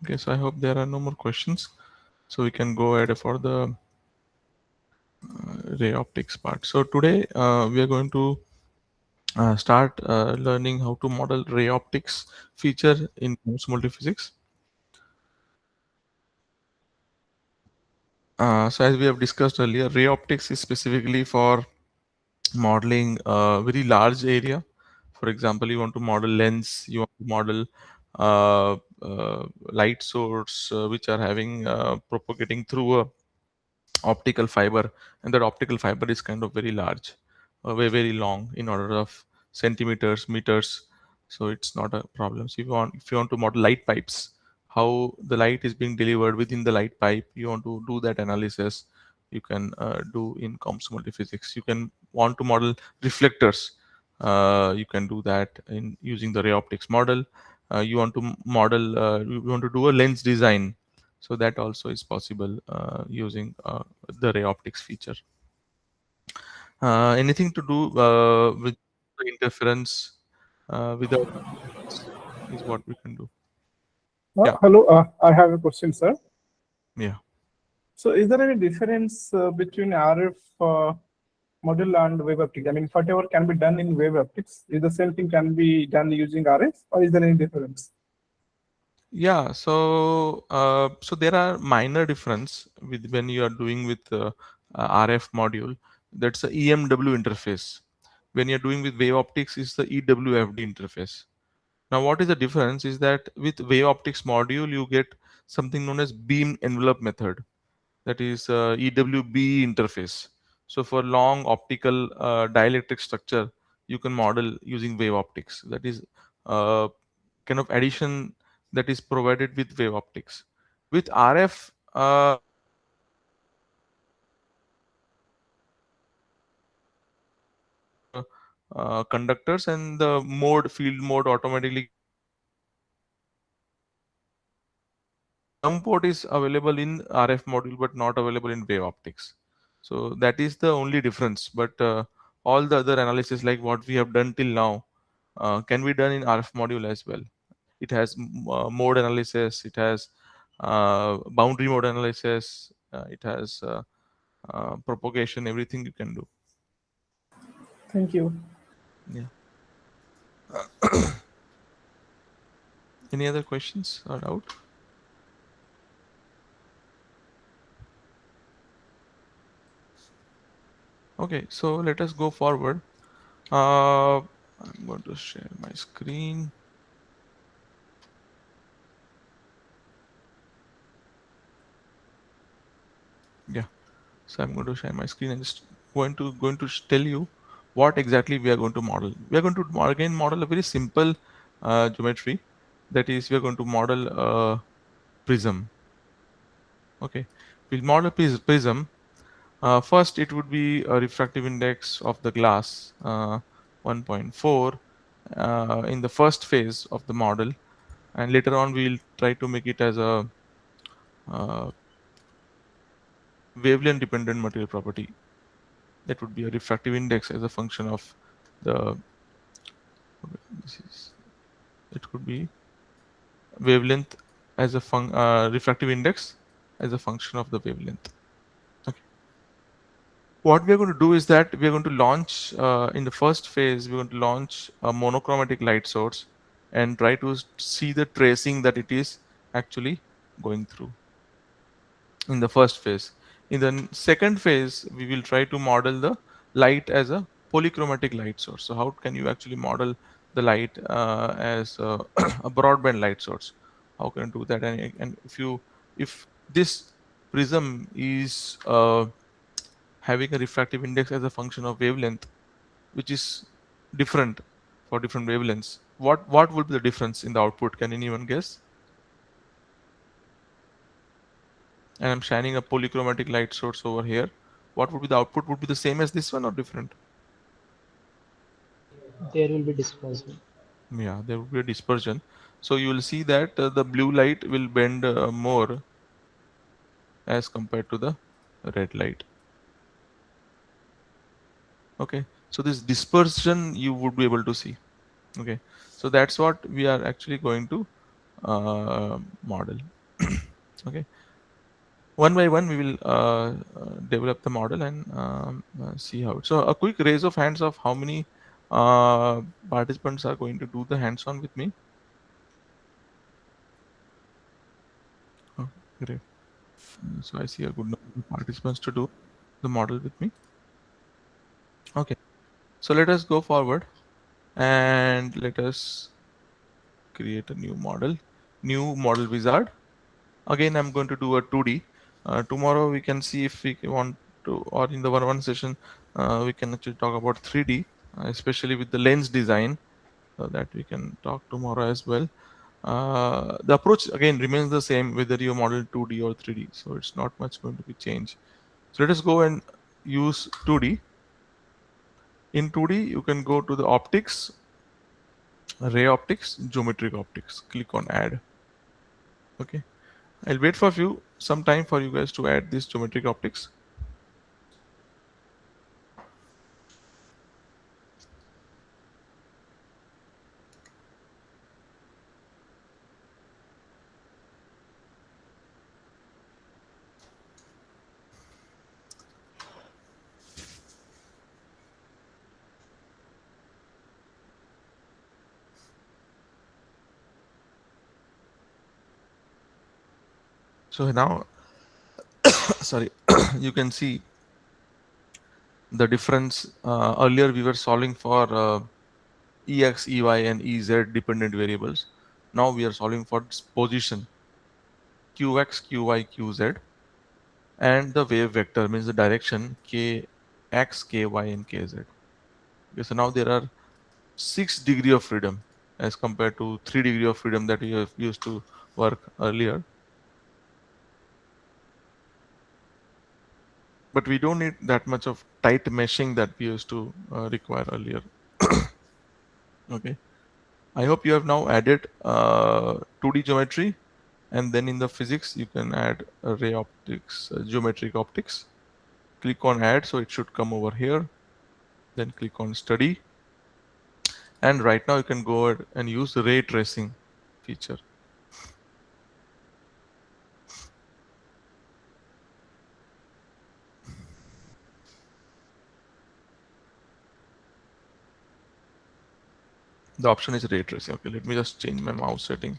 Okay, so I hope there are no more questions. So we can go ahead for the ray optics part. So today we are going to start learning how to model ray optics feature in multiphysics. So as we have discussed earlier, ray optics is specifically for modeling a very large area. For example, you want to model lens, you want to model light source which are having propagating through a optical fiber, and that optical fiber is kind of very large, very long, in order of centimeters, meters. So it's not a problem. So if you want to model light pipes, how the light is being delivered within the light pipe, you want to do that analysis, you can do in comps multiphysics. You can want to model reflectors, you can do that in using the ray optics model. You want to model you want to do a lens design, so that also is possible using the ray optics feature. Anything to do with the interference without is what we can do. Yeah, Hello, I have a question, sir. yeah. So, is there any difference between RF model and wave optics? I mean, whatever can be done in wave optics, is the same thing can be done using RF, or is there any difference? Yeah, so there are minor difference with when you are doing with RF module. That's a EMW interface. When you're doing with wave optics, is the EWFD interface. Now, what is the difference is that with wave optics module, you get something known as beam envelope method. That is EWB interface. So for long optical dielectric structure, you can model using wave optics. That is uh, kind of addition that is provided with wave optics. With RF, conductors, and the field mode automatically. Some port is available in RF module but not available in wave optics. So that is the only difference. But all the other analysis like what we have done till now can be done in RF module as well. It has mode analysis, it has boundary mode analysis, it has propagation, everything you can do. Thank you. Yeah. Any other questions or doubt? Okay, so let us go forward. I'm going to share my screen. Yeah. So I'm going to share my screen and just going to tell you what exactly we are going to model. We are going to again model a very simple geometry. That is, we are going to model a prism. Okay, we'll model prism. First, it would be a refractive index of the glass 1.4 in the first phase of the model, and later on we'll try to make it as a uh, wavelength dependent material property. That would be a refractive index as a function of the this is it could be wavelength as a refractive index as a function of the wavelength. Okay. What we are going to do is that we are going to launch in the first phase, we're going to launch a monochromatic light source and try to see the tracing that it is actually going through in the first phase. In the second phase, we will try to model the light as a polychromatic light source. So how can you actually model the light as a, a broadband light source? How can you do that? And if this prism is having a refractive index as a function of wavelength, which is different for different wavelengths, what would be the difference in the output? Can anyone guess? And I'm shining a polychromatic light source over here. What would be the output? Would be the same as this one or different? There will be dispersion. Yeah, there would be a dispersion. So you will see that the blue light will bend more as compared to the red light. Okay, so this dispersion you would be able to see. Okay, so that's what we are actually going to model. Okay, one by one we will develop the model and see how it. So a quick raise of hands of how many participants are going to do the hands-on with me. Oh, great. So I see a good number of participants to do the model with me. Okay, so let us go forward and let us create a new model wizard. Again, I'm going to do a 2D. Tomorrow we can see if we want to, or in the one session, we can actually talk about 3D, especially with the lens design, so that we can talk tomorrow as well. The approach again remains the same whether you model 2D or 3D, so it's not much going to be changed. So let us go and use 2D. In 2D, you can go to the optics, ray optics, geometric optics. Click on add. Okay, I'll wait for some time for you guys to add this geometric optics. So now, sorry, you can see the difference. Earlier we were solving for ex, ey, and ez dependent variables. Now we are solving for its position qx, qy, qz, and the wave vector means the direction kx, ky, and kz. Okay, so now there are 6 degrees of freedom as compared to 3 degrees of freedom that we have used to work earlier. But we don't need that much of tight meshing that we used to require earlier. Okay, I hope you have now added 2D geometry, and then in the physics you can add ray optics, geometric optics. Click on add, so it should come over here. Then click on study, and right now you can go ahead and use the ray tracing feature. The option is ray tracing. Okay, let me just change my mouse setting.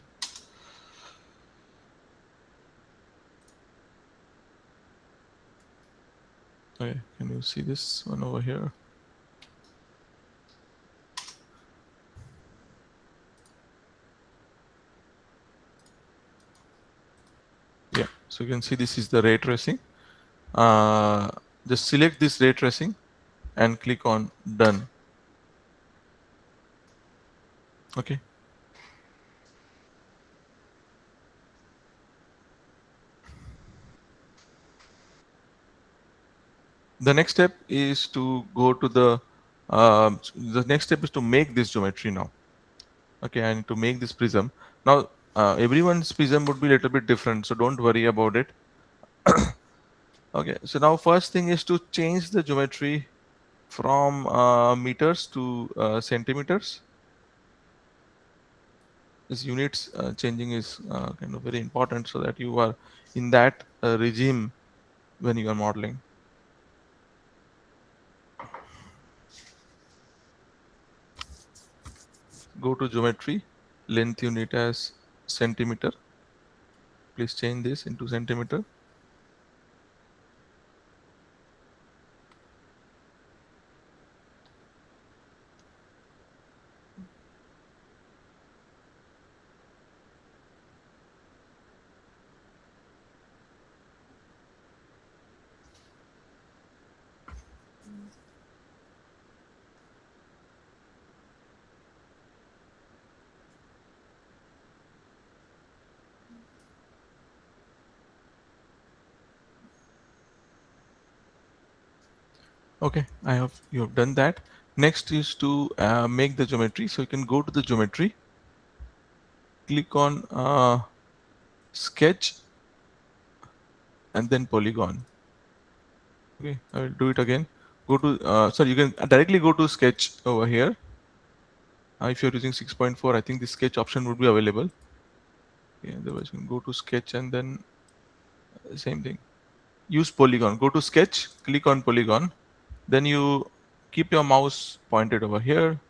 Okay, can you see this one over here? Yeah, so you can see this is the ray tracing. Just select this ray tracing and click on done. Okay. The next step is to go to the next step is to make this geometry now. Okay, I need to make this prism. Now, everyone's prism would be a little bit different, so don't worry about it. Okay, so now first thing is to change the geometry from meters to centimeters. This units changing is kind of very important so that you are in that regime when you are modeling. Go to geometry, length unit as centimeter. Please change this into centimeter. Okay, you have done that. Next is to make the geometry. So you can go to the geometry, click on sketch, and then polygon. Okay, I will do it again. Go to sorry, you can directly go to sketch over here. If you're using 6.4, I think the sketch option would be available. Okay, otherwise you can go to sketch and then same thing. Use polygon. Go to sketch, click on polygon, then you keep your mouse pointed over here,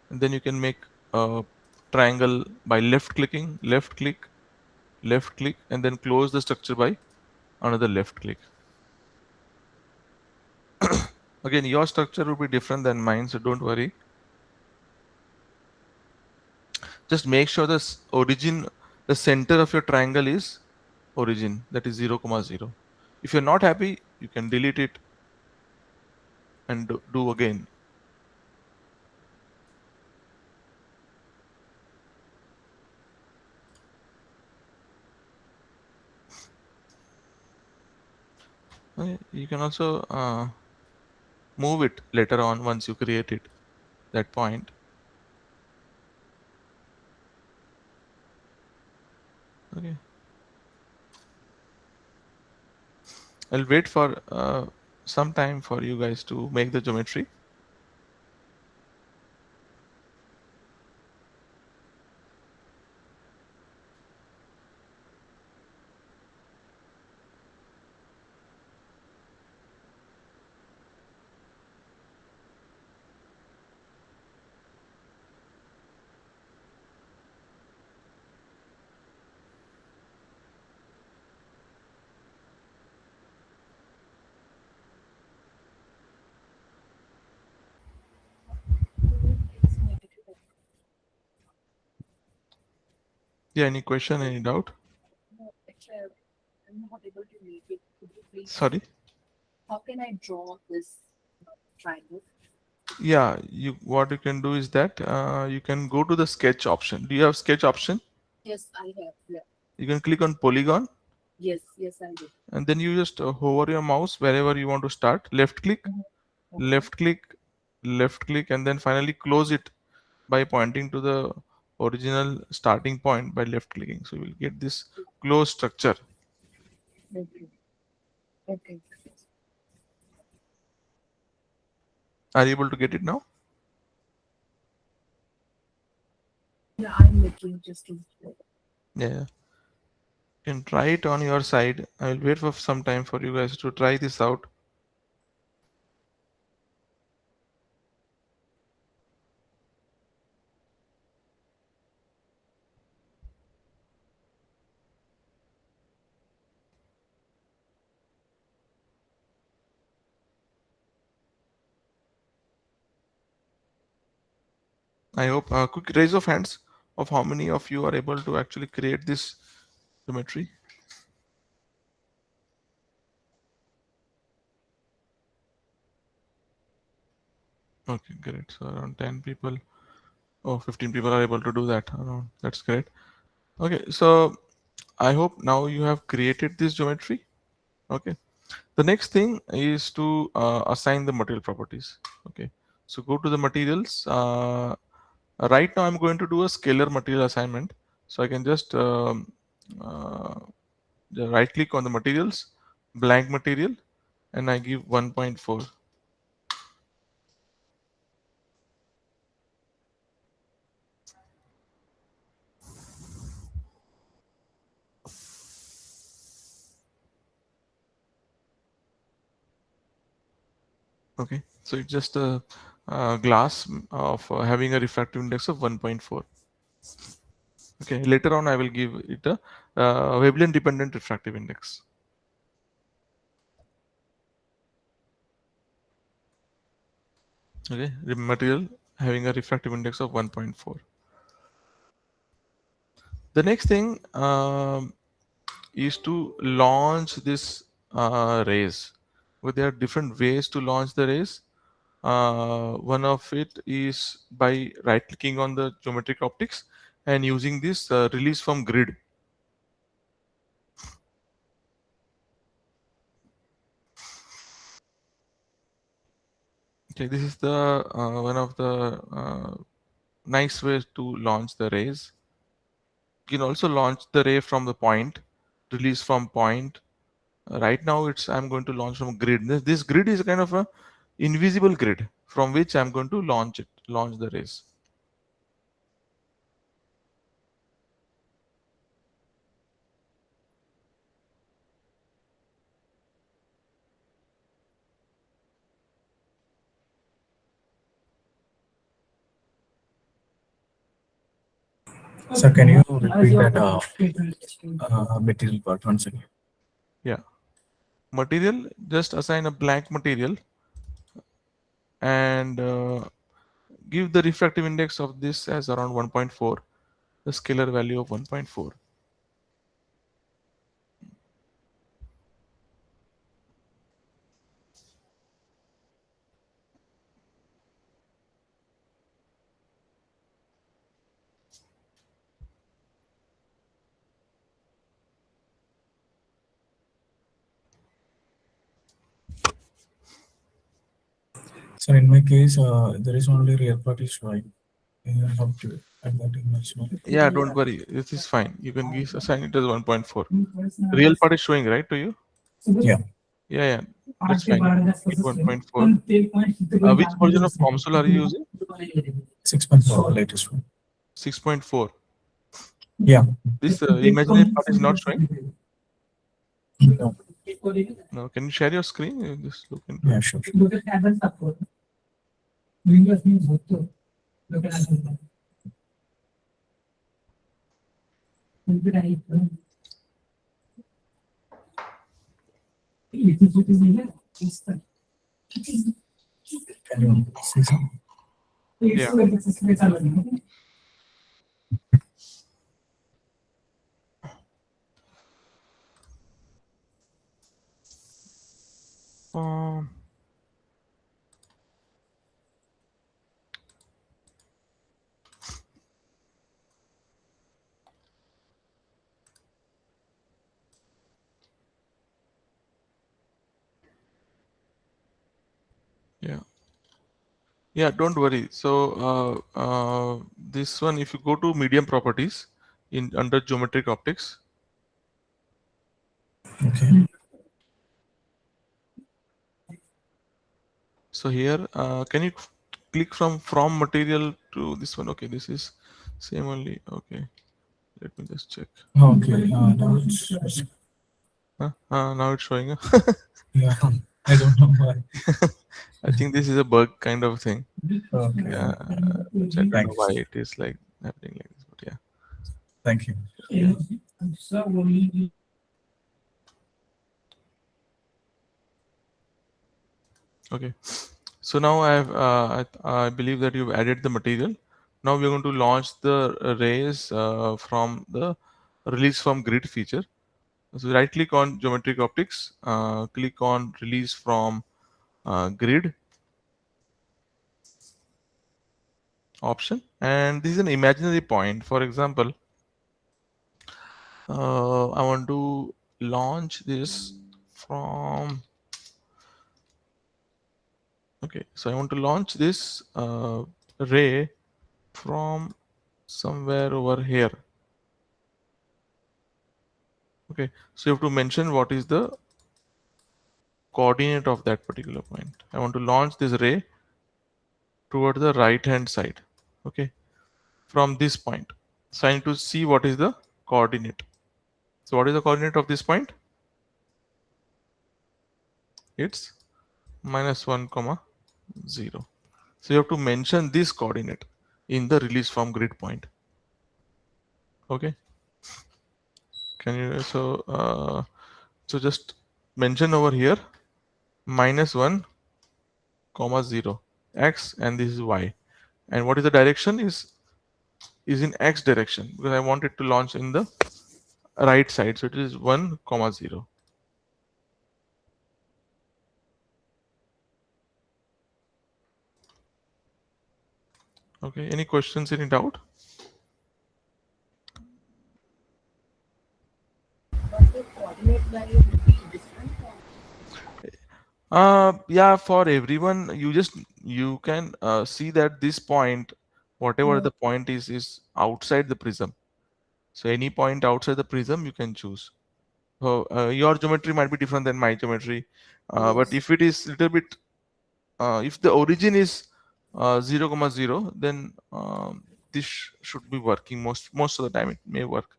and then you can make a triangle by left clicking, left click, and then close the structure by another left click. Again, your structure will be different than mine, so don't worry. Just make sure the center of your triangle is origin, that is 0, 0. If you're not happy, you can delete it and do again. Okay, you can also move it later on once you create it, that point. Okay, I'll wait for some time for you guys to make the geometry. Yeah, any question, any doubt? No, actually, I'm not able to make it. Could you please? Sorry. How can I draw this triangle? Yeah, what you can do is that you can go to the sketch option. Do you have sketch option? Yes, I have. Yeah. You can click on polygon, Yes, yes, I do. and then you just hover your mouse wherever you want to start. Left click, Okay. left click, left click, and then finally close it by pointing to the original starting point by left clicking. So you will get this closed structure. Okay. Okay. Are you able to get it now? Yeah, I'm making just to. Yeah. You can try it on your side. I will wait for some time for you guys to try this out. I hope quick raise of hands of how many of you are able to actually create this geometry. Okay, great. So around 10 people, oh, 15 people are able to do that around. That's great. Okay, so I hope now you have created this geometry. Okay. The next thing is to assign the material properties. Okay. So go to the materials. Right now I'm going to do a scalar material assignment. So I can just right click on the materials, blank material, and I give 1.4. Okay, so it's just a glass of having a refractive index of 1.4. Okay, later on I will give it a wavelength dependent refractive index. Okay, the material having a refractive index of 1.4. The next thing is to launch this rays. Well, there are different ways to launch the rays. One of it is by right clicking on the geometric optics and using this release from grid. Okay, this is the one of the nice ways to launch the rays. You can also launch the ray from the point, release from point. Right now, I'm going to launch from grid. This grid is kind of a invisible grid from which I'm going to launch the rays. So can you repeat that material part once again? Yeah, material, just assign a blank material and give the refractive index of this as around 1.4, the scalar value of 1.4. So in my case, there is only real part is showing. How to add that image? Yeah, don't worry, this is fine. You can give assign it as 1.4. Real part is showing, right, to you? Yeah. Yeah, that's fine. You can give 1.4. Which version of console are you using? 6.4 latest one. 6.4. Yeah. This imaginary part is not showing. No. No, can you share your screen? You just look into Yeah, it. sure. Can you see some? Yeah. Um, yeah. Yeah, don't worry. So this one, if you go to medium properties in under geometric optics, Okay. so here can you click from material to this one? Okay, this is same only. Okay, let me just check. Okay. Now it's Now it's showing. yeah. I don't know why. I think this is a bug kind of thing. Okay. Yeah, which I don't know Thanks. why it is like happening like this, but yeah. Thank you. Okay, so now I believe that you've added the material. Now we're going to launch the rays from the release from grid feature. So right click on geometric optics, click on release from grid option, and this is an imaginary point. For example, I want to launch this from, okay, so I want to launch this ray from somewhere over here. Okay, so you have to mention what is the coordinate of that particular point. I want to launch this ray toward the right hand side. Okay, from this point. So I need to see what is the coordinate. So what is the coordinate of this point? It's -1, 0. So you have to mention this coordinate in the release from grid point. Okay. Can you so just mention over here -1, 0 x, and this is y, and what is the direction is in x direction, because I want it to launch in the right side, so it is 1, 0. Okay, any questions, any doubt? But the coordinate value would be different. Yeah, for everyone, you can see that this point, whatever the point is outside the prism. So any point outside the prism you can choose. So your geometry might be different than my geometry, but if it is little bit, if the origin is 0, 0, then this should be working most of the time. It may work.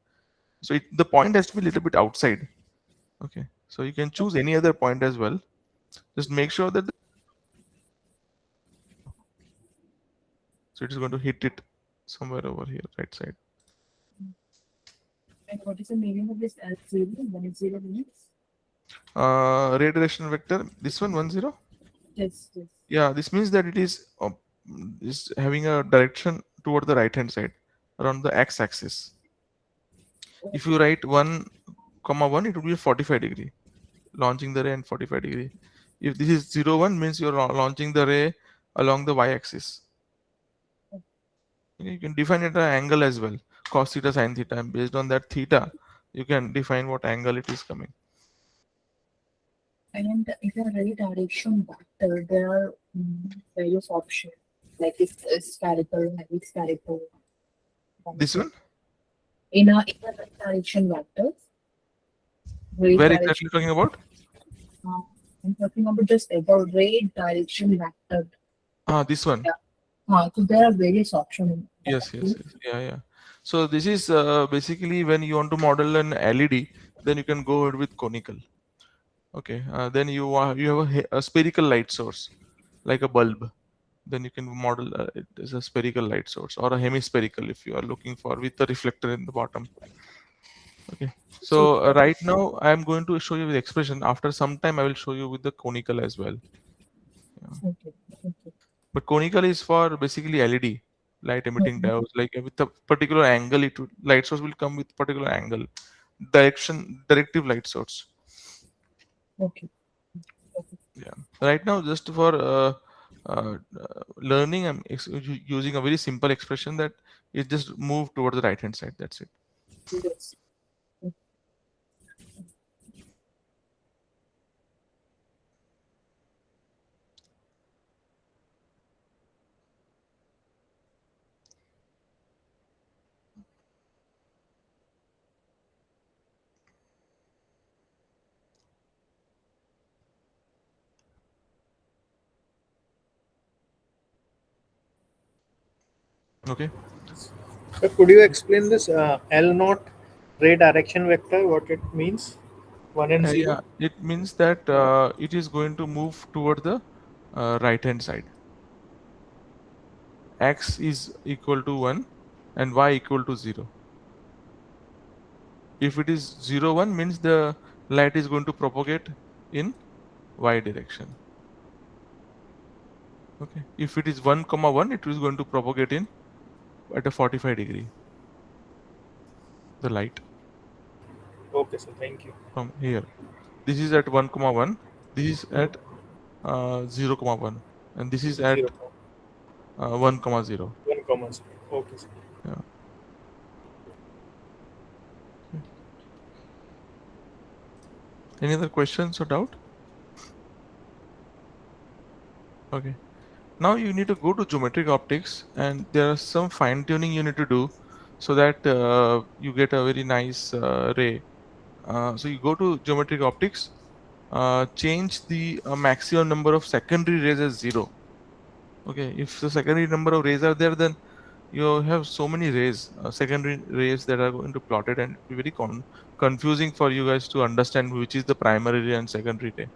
So the point has to be a little bit outside. Okay, so you can choose any other point as well. Just make sure that so it is going to hit it somewhere over here, right side. And what is the meaning of this L0? 10 means? Ray direction vector, this one 10. Yes, yes. Yeah, this means that it is having a direction toward the right hand side around the x-axis. If you write 1 comma 1, it would be 45 degree, launching the ray and 45 degree. If this is 0 1, means you're launching the ray along the y-axis. You can define it an angle as well, cos theta, sin theta, and based on that theta you can define what angle it is coming. And if you are ray direction vector, there are various options. Like it's spherical, heavy spherical. This one, In a ray direction vector, ray where direction. exactly talking about? I'm talking about just about ray direction vector. This one. So there are various options. Yes, yeah. So this is basically when you want to model an LED, then you can go ahead with conical. Okay, then you have a spherical light source, like a bulb. Then you can model it as a spherical light source, or a hemispherical if you are looking for with the reflector in the bottom. Okay, so right now I am going to show you the expression. After some time, I will show you with the conical as well. Okay. But conical is for basically LED, light emitting diodes. Like with a particular angle, light source will come with particular angle, directive light source. Okay. Yeah. Right now, just for learning, I'm using a very simple expression that it just move toward the right hand side. That's it. Yes. Okay. So could you explain this L naught ray direction vector, what it means? 1 and 0? Yeah, it means that it is going to move toward the right hand side. X is equal to 1 and y equal to 0. If it is 0 1, means the light is going to propagate in y direction. Okay. If it is 1 comma 1, it is going to propagate in at a 45 degree. The light Okay, sir. Thank you. from here. This is at 1 comma 1. This is at 0 comma 1, and this is at 0, 1 comma 0. 1 comma 0. Okay, sir. Yeah. Any other questions or doubt? Okay. Now you need to go to geometric optics, and there are some fine tuning you need to do so that you get a very nice ray. So you go to geometric optics, change the maximum number of secondary rays as 0. Okay, if the secondary number of rays are there, then you have so many rays, secondary rays that are going to plot it, and it will be very confusing for you guys to understand which is the primary ray and secondary ray.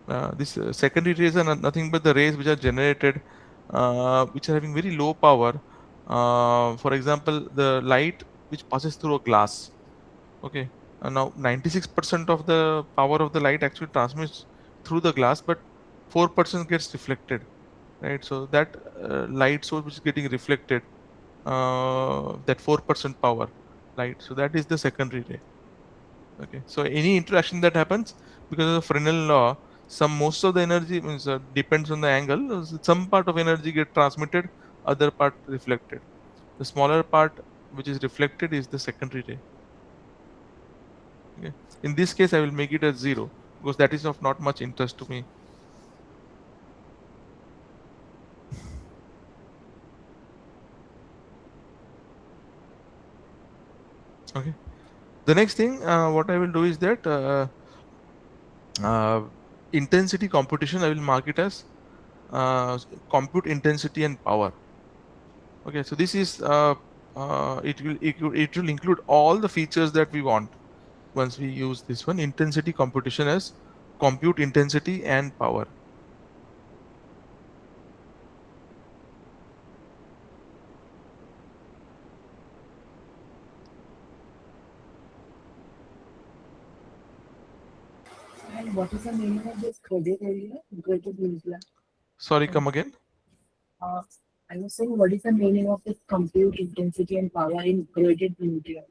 Okay. This secondary rays are nothing but the rays which are generated, which are having very low power. For example, the light which passes through a glass. Okay, now 96% of the power of the light actually transmits through the glass, but 4% gets reflected, right? So that light source which is getting reflected, that 4% power light, so that is the secondary ray. Okay, so any interaction that happens because of the Fresnel law, most of the energy means depends on the angle. Some part of energy get transmitted, other part reflected. The smaller part which is reflected is the secondary ray. Okay. In this case, I will make it as 0 because that is of not much interest to me. Okay. The next thing, what I will do is that intensity computation, I will mark it as compute intensity and power. Okay, so this is it will include all the features that we want once we use this one, intensity computation as compute intensity and power. what is the meaning of this graded area? Graded media. Sorry, come again. Uh, I was saying, what is the meaning of this compute intensity and power in graded media?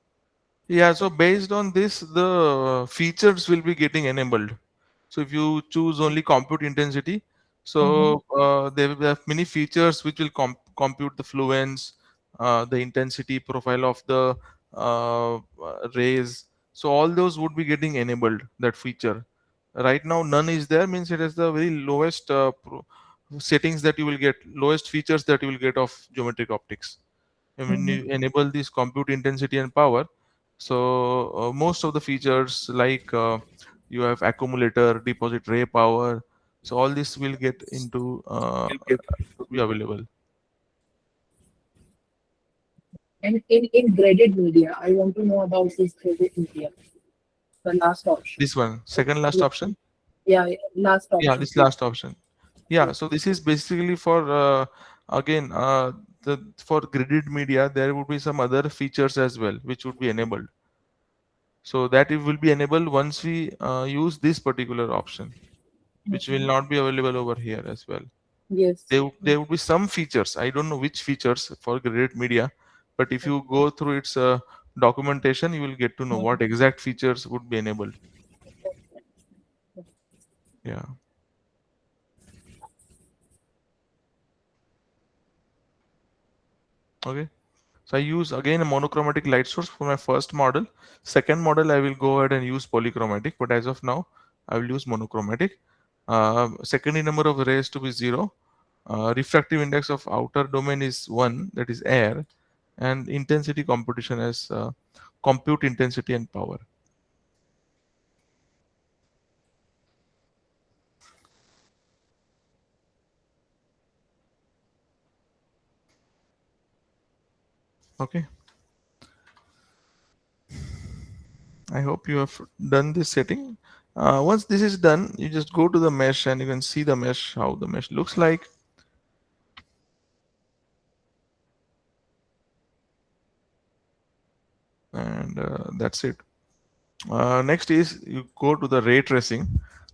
Yeah, so based on this, the features will be getting enabled. So if you choose only compute intensity, so there will have many features which will compute the fluence, the intensity profile of the rays. So all those would be getting enabled, that feature. Right now, none is there, means it is the very lowest settings that you will get, lowest features that you will get of geometric optics. And when you enable this compute intensity and power, so most of the features like you have accumulator, deposit ray power, so all this will get into be available. And in graded media, I want to know about this graded media. The last option. This one, second last option. Yeah, last Yeah, option. this last option. Yeah, so this is basically for again the for gridded media. There would be some other features as well which would be enabled. So that it will be enabled once we use this particular option, which will not be available over here as well. Yes. There would be some features. I don't know which features for graded media, but if you go through its documentation, you will get to know what exact features would be enabled. Yeah. Okay. So I use again a monochromatic light source for my first model. Second model, I will go ahead and use polychromatic, but as of now, I will use monochromatic. Secondary number of rays to be 0. Refractive index of outer domain is 1, that is air, and intensity computation as compute intensity and power. Okay. I hope you have done this setting. Once this is done, you just go to the mesh and you can see the mesh, how the mesh looks like. And that's it. Next is you go to the ray tracing.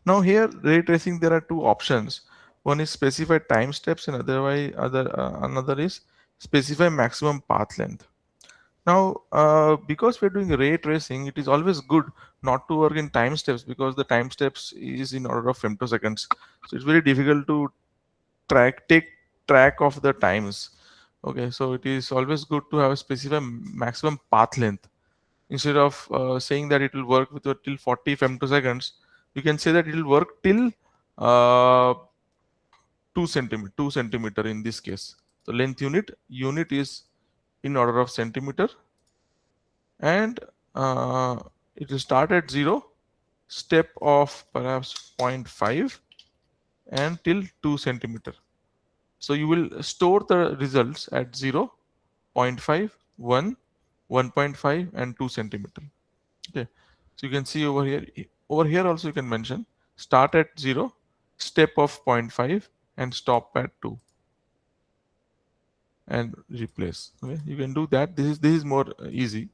Now here ray tracing, there are two options. One is specify time steps and another is specify maximum path length. Now, because we're doing ray tracing, it is always good not to work in time steps because the time steps is in order of femtoseconds. So it's very difficult to take track of the times. Okay, so it is always good to have a specific maximum path length. Instead of saying that it will work with till 40 femtoseconds, you can say that it will work till 2 centimeter in this case. The length unit is in order of centimeter, and it will start at 0, step of perhaps zero point 0.5 and till 2 centimeter. So you will store the results at 0, 0.5, 1, 1.5 and 2 centimeter. Okay, so you can see over here. Over here also you can mention start at 0, step of 0.5 and stop at 2 and replace. Okay, you can do that. This is more easy.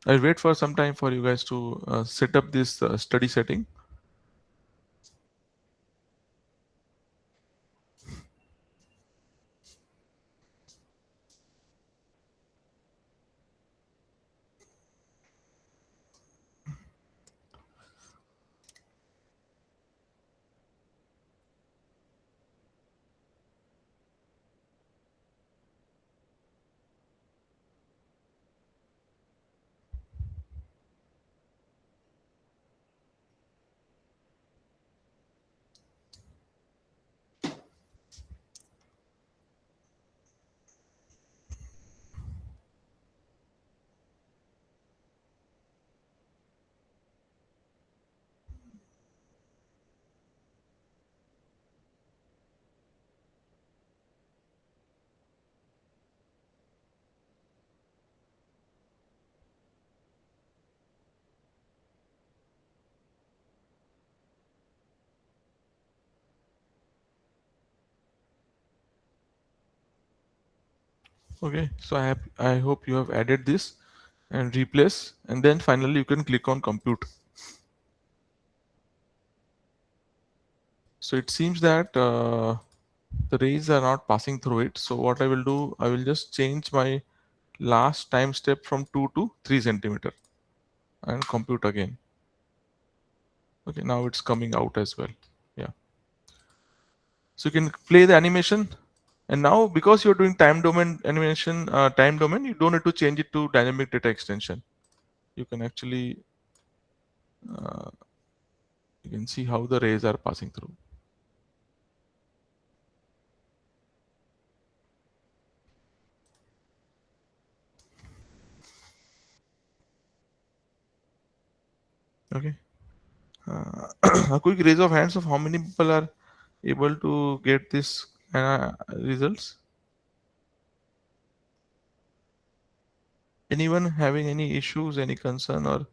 I'll wait for some time for you guys to set up this study setting. Okay, so I hope you have added this, and replace, and then finally you can click on compute. So it seems that the rays are not passing through it. So what I will do, I will just change my last time step from 2 to 3 centimeter and compute again. Okay, now it's coming out as well. Yeah. So you can play the animation, and now because you're doing time domain animation, time domain, you don't need to change it to dynamic data extension. You can actually you can see how the rays are passing through. Okay. A quick raise of hands of how many people are able to get this results. Anyone having any issues, any concern, or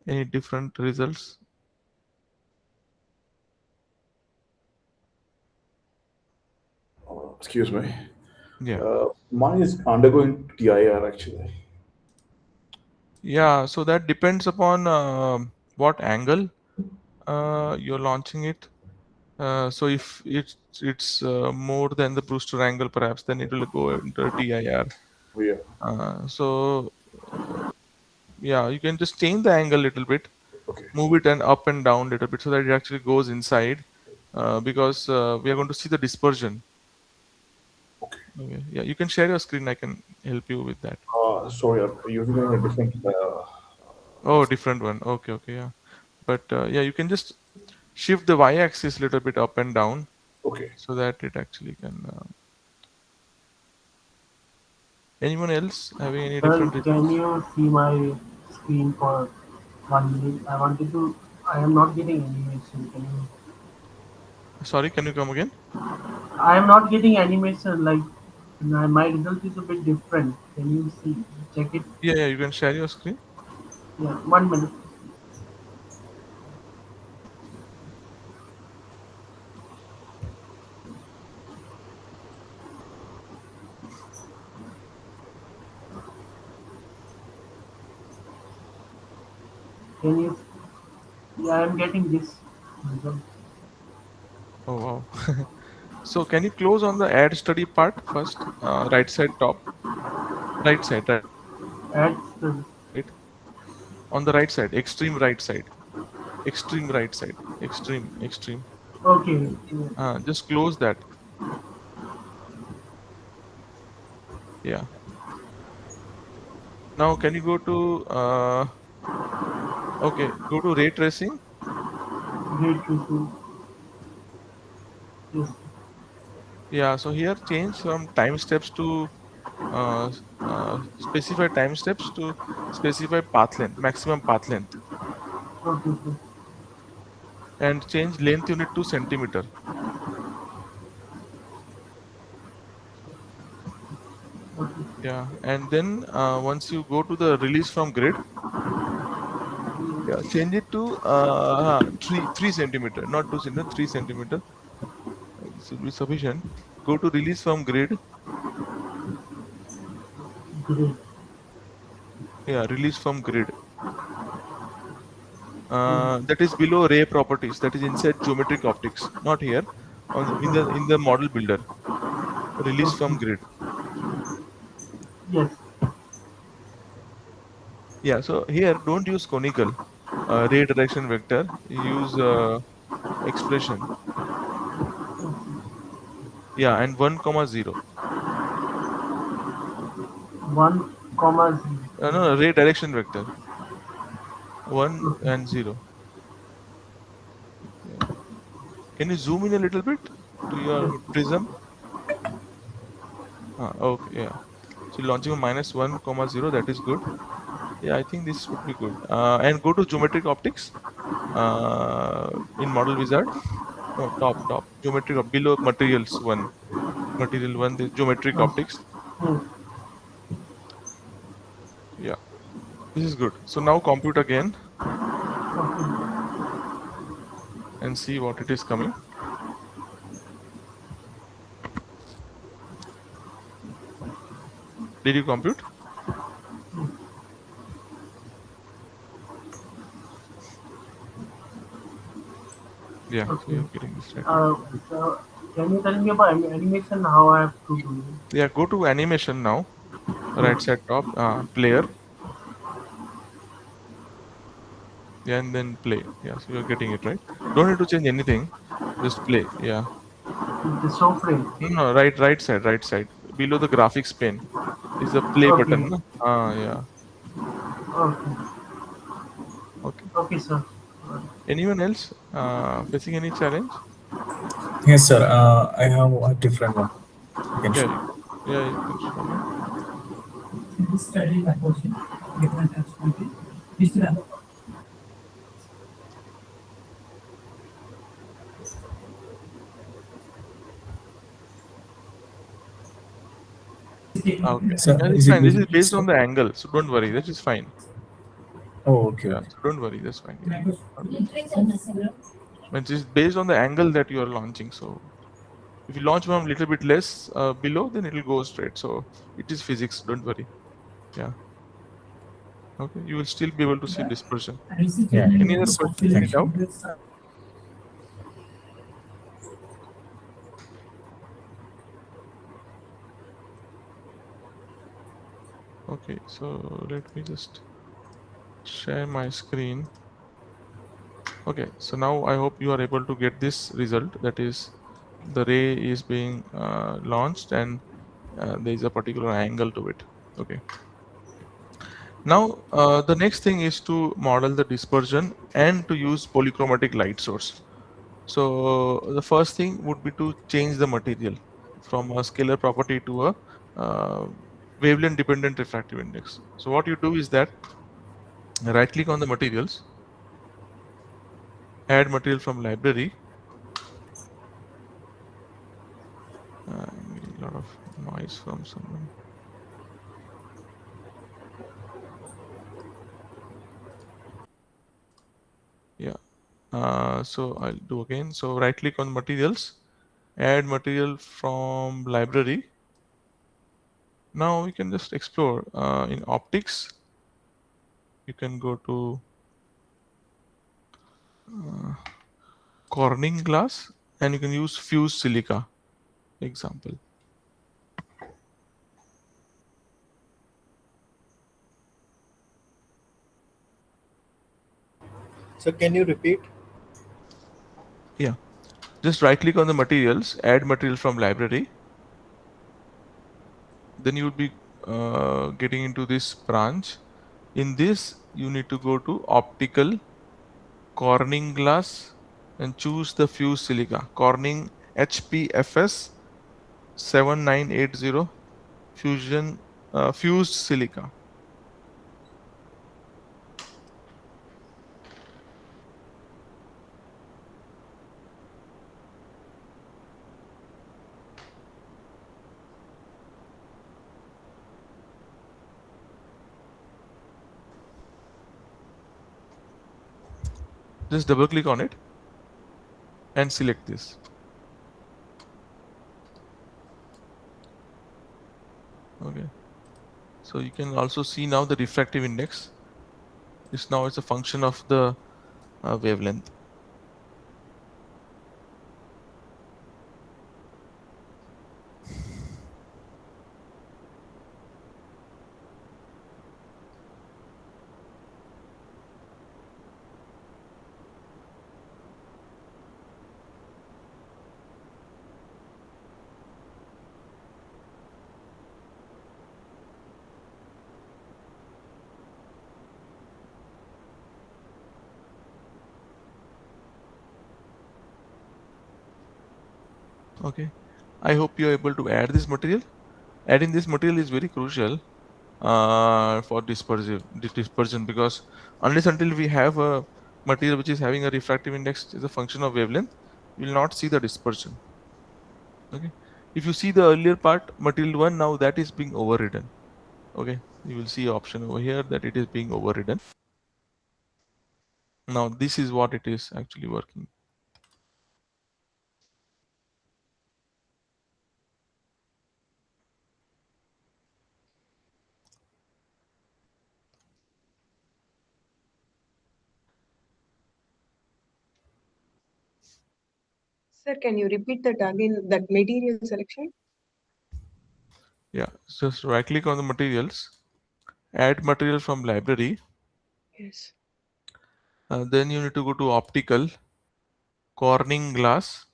any different results? Excuse me. Yeah. Mine is undergoing TIR actually. Yeah. So that depends upon what angle you're launching it. So if it's more than the Brewster angle, perhaps then it will go into TIR. Yeah. So yeah, you can just change the angle a little bit, Okay. move it and up and down a little bit so that it actually goes inside, because we are going to see the dispersion. Okay. Okay. Yeah, you can share your screen. I can help you with that. Sorry, I'm using a different. Oh, different one. Okay, okay, yeah. But yeah, you can just shift the y-axis a little bit up and down Okay. so that it actually can. Anyone else having any Sir, different can results? you see my screen for 1 minute? I wanted to. I am not getting animation. Can you? Sorry, can you come again? I am not getting animation. Like my result is a bit different. Can you see? Check it. Yeah, yeah, you can share your screen. Yeah, 1 minute. Can you? Yeah, I am getting this result. Oh wow. So can you close on the add study part first? Right side top, Add the. right on the right side, extreme right side, extreme right side, extreme. Okay. Yeah. Just close that. Yeah. Now can you go to okay, go to ray tracing. Great to see. Yes. Yeah, so here change from time steps to uh, specify time steps to specify path length, maximum path length, Okay. Okay. and change length unit to centimeter. Okay. Yeah, and then once you go to the release from grid, yeah, change it to 3 centimeter, not 2 centimeter, 3 centimeter. This will be sufficient. Go to release from grid. Great. Yeah, release from grid. That is below ray properties. That is inside geometric optics, not here. On in the model builder. Release from Okay. grid. Yes. Yeah. So here, don't use conical ray direction vector. Use expression. Yeah, and 1, 0. 1, 0. No, ray direction vector. 1 and 0. Yeah. Can you zoom in a little bit to your prism? Okay, yeah. So launching a -1, 0. That is good. Yeah, I think this would be good. And go to geometric optics in model wizard. No, top. Geometric below materials one. Material one, the geometric Yes. optics. Yes. Yeah, this is good. So now compute again Okay. and see what it is coming. Did you compute? Yeah, so Okay. you're getting distracted. So can you tell me about animation? How I have to do it? Yeah, go to animation now. Right side top, player. Yeah, and then play. Yeah, so you're getting it right. Don't need to change anything. Just play. Yeah. The show frame. No, no, right side. Below the graphics pane is the play Okay. button. No? Ah, yeah. Okay. Okay. Okay, sir. Anyone else facing any challenge? Yes, sir. I have a different one. You can Yeah, show. yeah, you can show me. Okay. Sir, Yeah, it's is it fine. This is visible, based on sir? the angle, so don't worry. That is fine. Oh, okay, Yeah, okay. so don't worry. That's fine. Yeah. But it's based on the angle that you are launching. So if you launch from a little bit less below, then it will go straight. So it is physics. Don't worry. Yeah. Okay. You will still be able to see dispersion. Yeah, Any other it's questions? okay. Any Thank doubt? you. Okay. So let me just share my screen. Okay. So now I hope you are able to get this result. That is, the ray is being launched and there is a particular angle to it. Okay. Now, the next thing is to model the dispersion and to use polychromatic light source. So the first thing would be to change the material from a scalar property to a uh, wavelength dependent refractive index. So what you do is that right click on the materials, add material from library. I'm getting a lot of noise from someone. Yeah. So I'll do again. So right click on materials, add material from library. Now we can just explore in optics. You can go to Corning glass and you can use fused silica example. So can you repeat? Yeah, just right click on the materials, add material from library. Then you would be getting into this branch. In this, you need to go to optical, Corning glass, and choose the fused silica. Corning HPFS 7980 fusion fused silica. Just double click on it and select this. Okay. So you can also see now the refractive index is now it's a function of the wavelength. Okay. I hope you are able to add this material. Adding this material is very crucial for dispersion because unless until we have a material which is having a refractive index as a function of wavelength, you will not see the dispersion. Okay. If you see the earlier part, material one, now that is being overridden. Okay. You will see option over here that it is being overridden. Now this is what it is actually working. Sir, can you repeat that again? That material selection? Yeah, just right click on the materials, add material from library. Yes. Then you need to go to optical, Corning glass,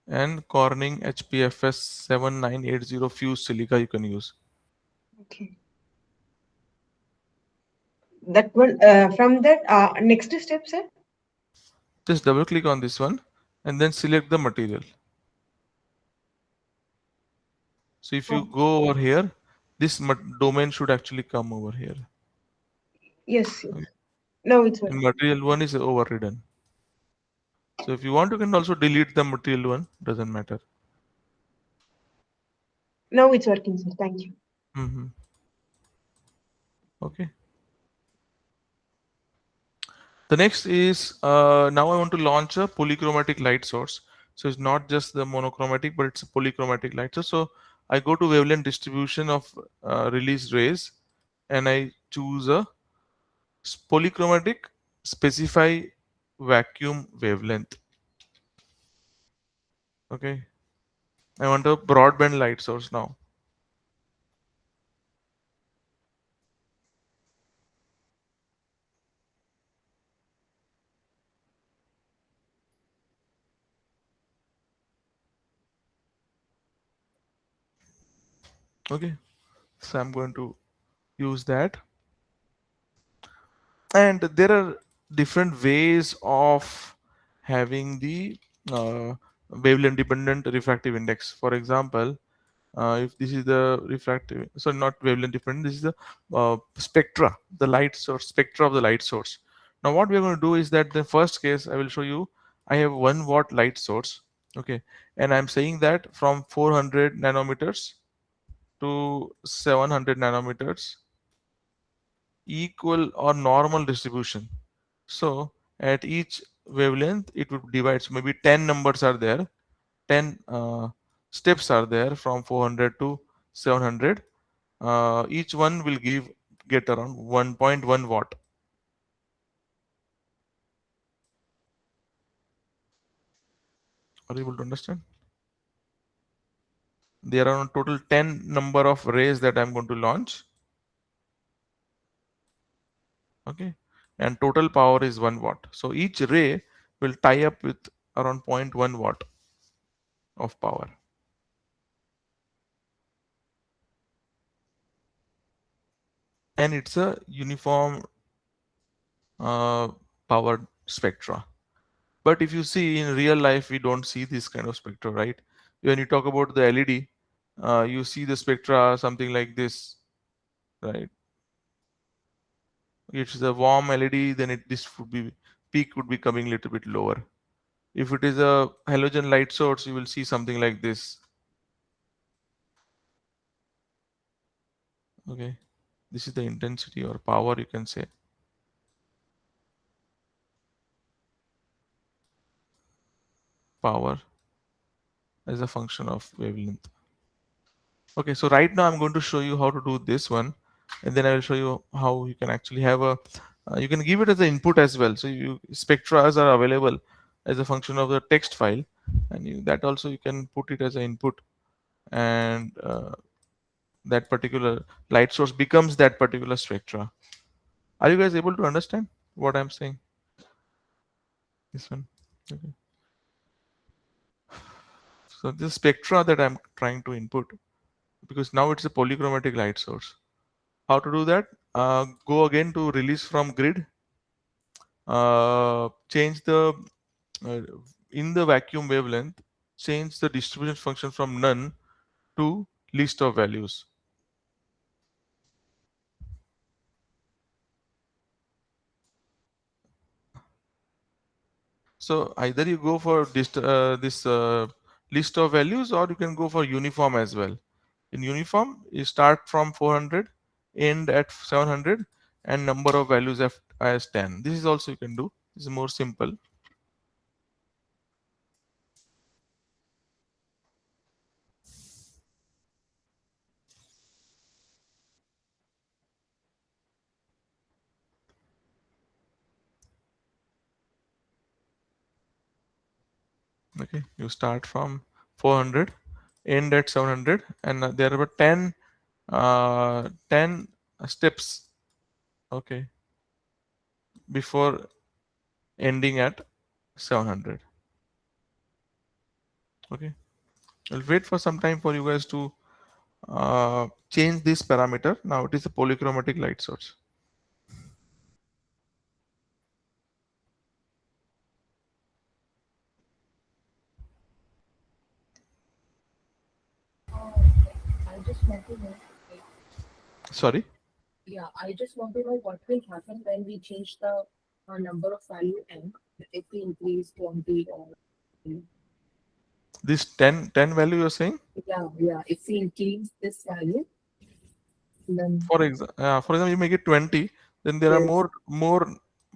and Corning HPFS 7980 fused silica you can use. Okay. That one, from that, next step, sir? Just double click on this one and then select the material. So if you Oh, go over here, this domain should actually come over here. yes, yes. Okay. Now it's And working. material one is overridden. So if you want, you can also delete the material one, doesn't matter. Now it's working, sir. Thank you. Okay. The next is now I want to launch a polychromatic light source. So it's not just the monochromatic, but it's a polychromatic light source. So I go to wavelength distribution of released rays and I choose a polychromatic specify vacuum wavelength. Okay. I want a broadband light source now. Okay. So I'm going to use that. And there are different ways of having the wavelength dependent refractive index. For example, if this is the refractive, so not wavelength dependent, this is the spectra, the light source, spectra of the light source. Now what we're going to do is that the first case I will show you, I have 1 watt light source. Okay, and I'm saying that from 400 nanometers to 700 nanometers equal or normal distribution. So at each wavelength it would divide. So maybe 10 numbers are there, 10 steps are there from 400 to 700. Each one will get around 1.1 watt. Are you able to understand? There are a total 10 number of rays that I'm going to launch. Okay, and total power is 1 watt. So each ray will tie up with around 0.1 watt of power. And it's a uniform powered spectra. But if you see in real life, we don't see this kind of spectra, right? When you talk about the LED, you see the spectra something like this, right? It's a warm LED, then this would be peak would be coming a little bit lower. If it is a halogen light source, you will see something like this. Okay, this is the intensity or power, you can say. Power as a function of wavelength. Okay, so right now I'm going to show you how to do this one, and then I will show you how you can actually have a you can give it as an input as well. So you spectras are available as a function of the text file, and that also you can put it as an input, and that particular light source becomes that particular spectra. Are you guys able to understand what I'm saying? This one. Okay. So this spectra that I'm trying to input, because now it's a polychromatic light source. How to do that? Go again to release from grid. Change the uh, in the vacuum wavelength. Change the distribution function from none to list of values. So either you go for this list of values, or you can go for uniform as well. In uniform, you start from 400, end at 700, and number of values as 10. This is also you can do. This is more simple. Okay, you start from 400, end at 700, and there are 10 steps. Okay, before ending at 700. Okay, I'll wait for some time for you guys to change this parameter. Now it is a polychromatic light source. I just want to know, like, Sorry, yeah, I just want to know what will happen when we change the number of value n, if we increase 20 or this 10 value you're saying. yeah, if we increase this value, then For example, you make it 20, then there are yes,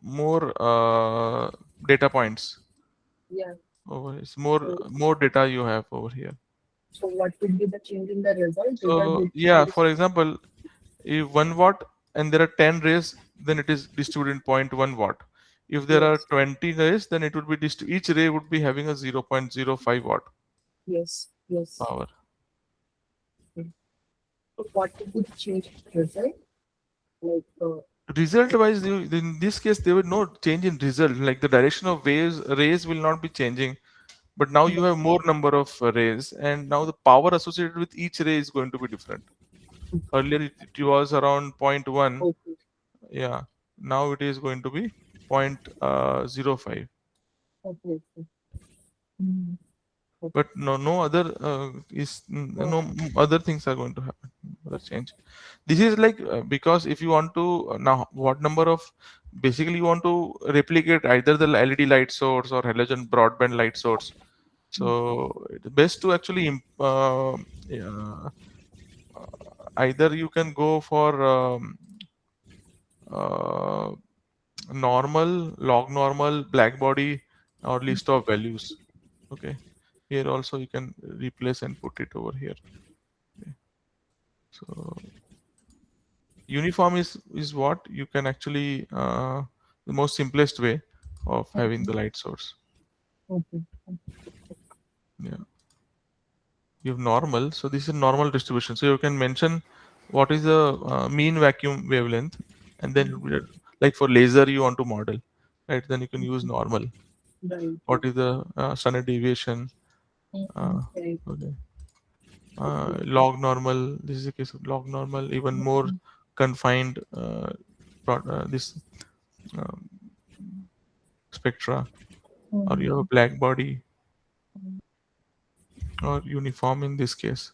more data points yeah. over. It's So, more data you have over here. so what would be the change in the result? Result So will yeah, be for example, if 1 watt and there are 10 rays, then it is distributed in 0.1 watt. If there are yes, 20 rays, then it would be each ray would be having a 0.05 watt yes. power. So what would be the change in the result? Like, Result wise, in this case, there will no change in result. Like the direction of rays will not be changing, but now you have more number of rays, and now the power associated with each ray is going to be different. Earlier it was around 0.1, okay, yeah. Now it is going to be 0.05. okay. Mm, But no other no other things are going to happen. Other change. This is like because if you want to now what number of basically you want to replicate either the LED light source or halogen broadband light source. So the best to actually yeah, either you can go for uh, log normal, black body, or list of values. Okay, here also you can replace and put it over here. Okay. So uniform is what you can actually the most simplest way of having the light source. okay. Yeah, you have normal, so this is normal distribution, so you can mention what is the mean vacuum wavelength, and then like for laser you want to model, right? Then you can use normal. Right. What is the standard deviation? Right. Okay. Log normal. This is the case of log normal. Even more confined this um, spectra, or you have a black body, or uniform in this case.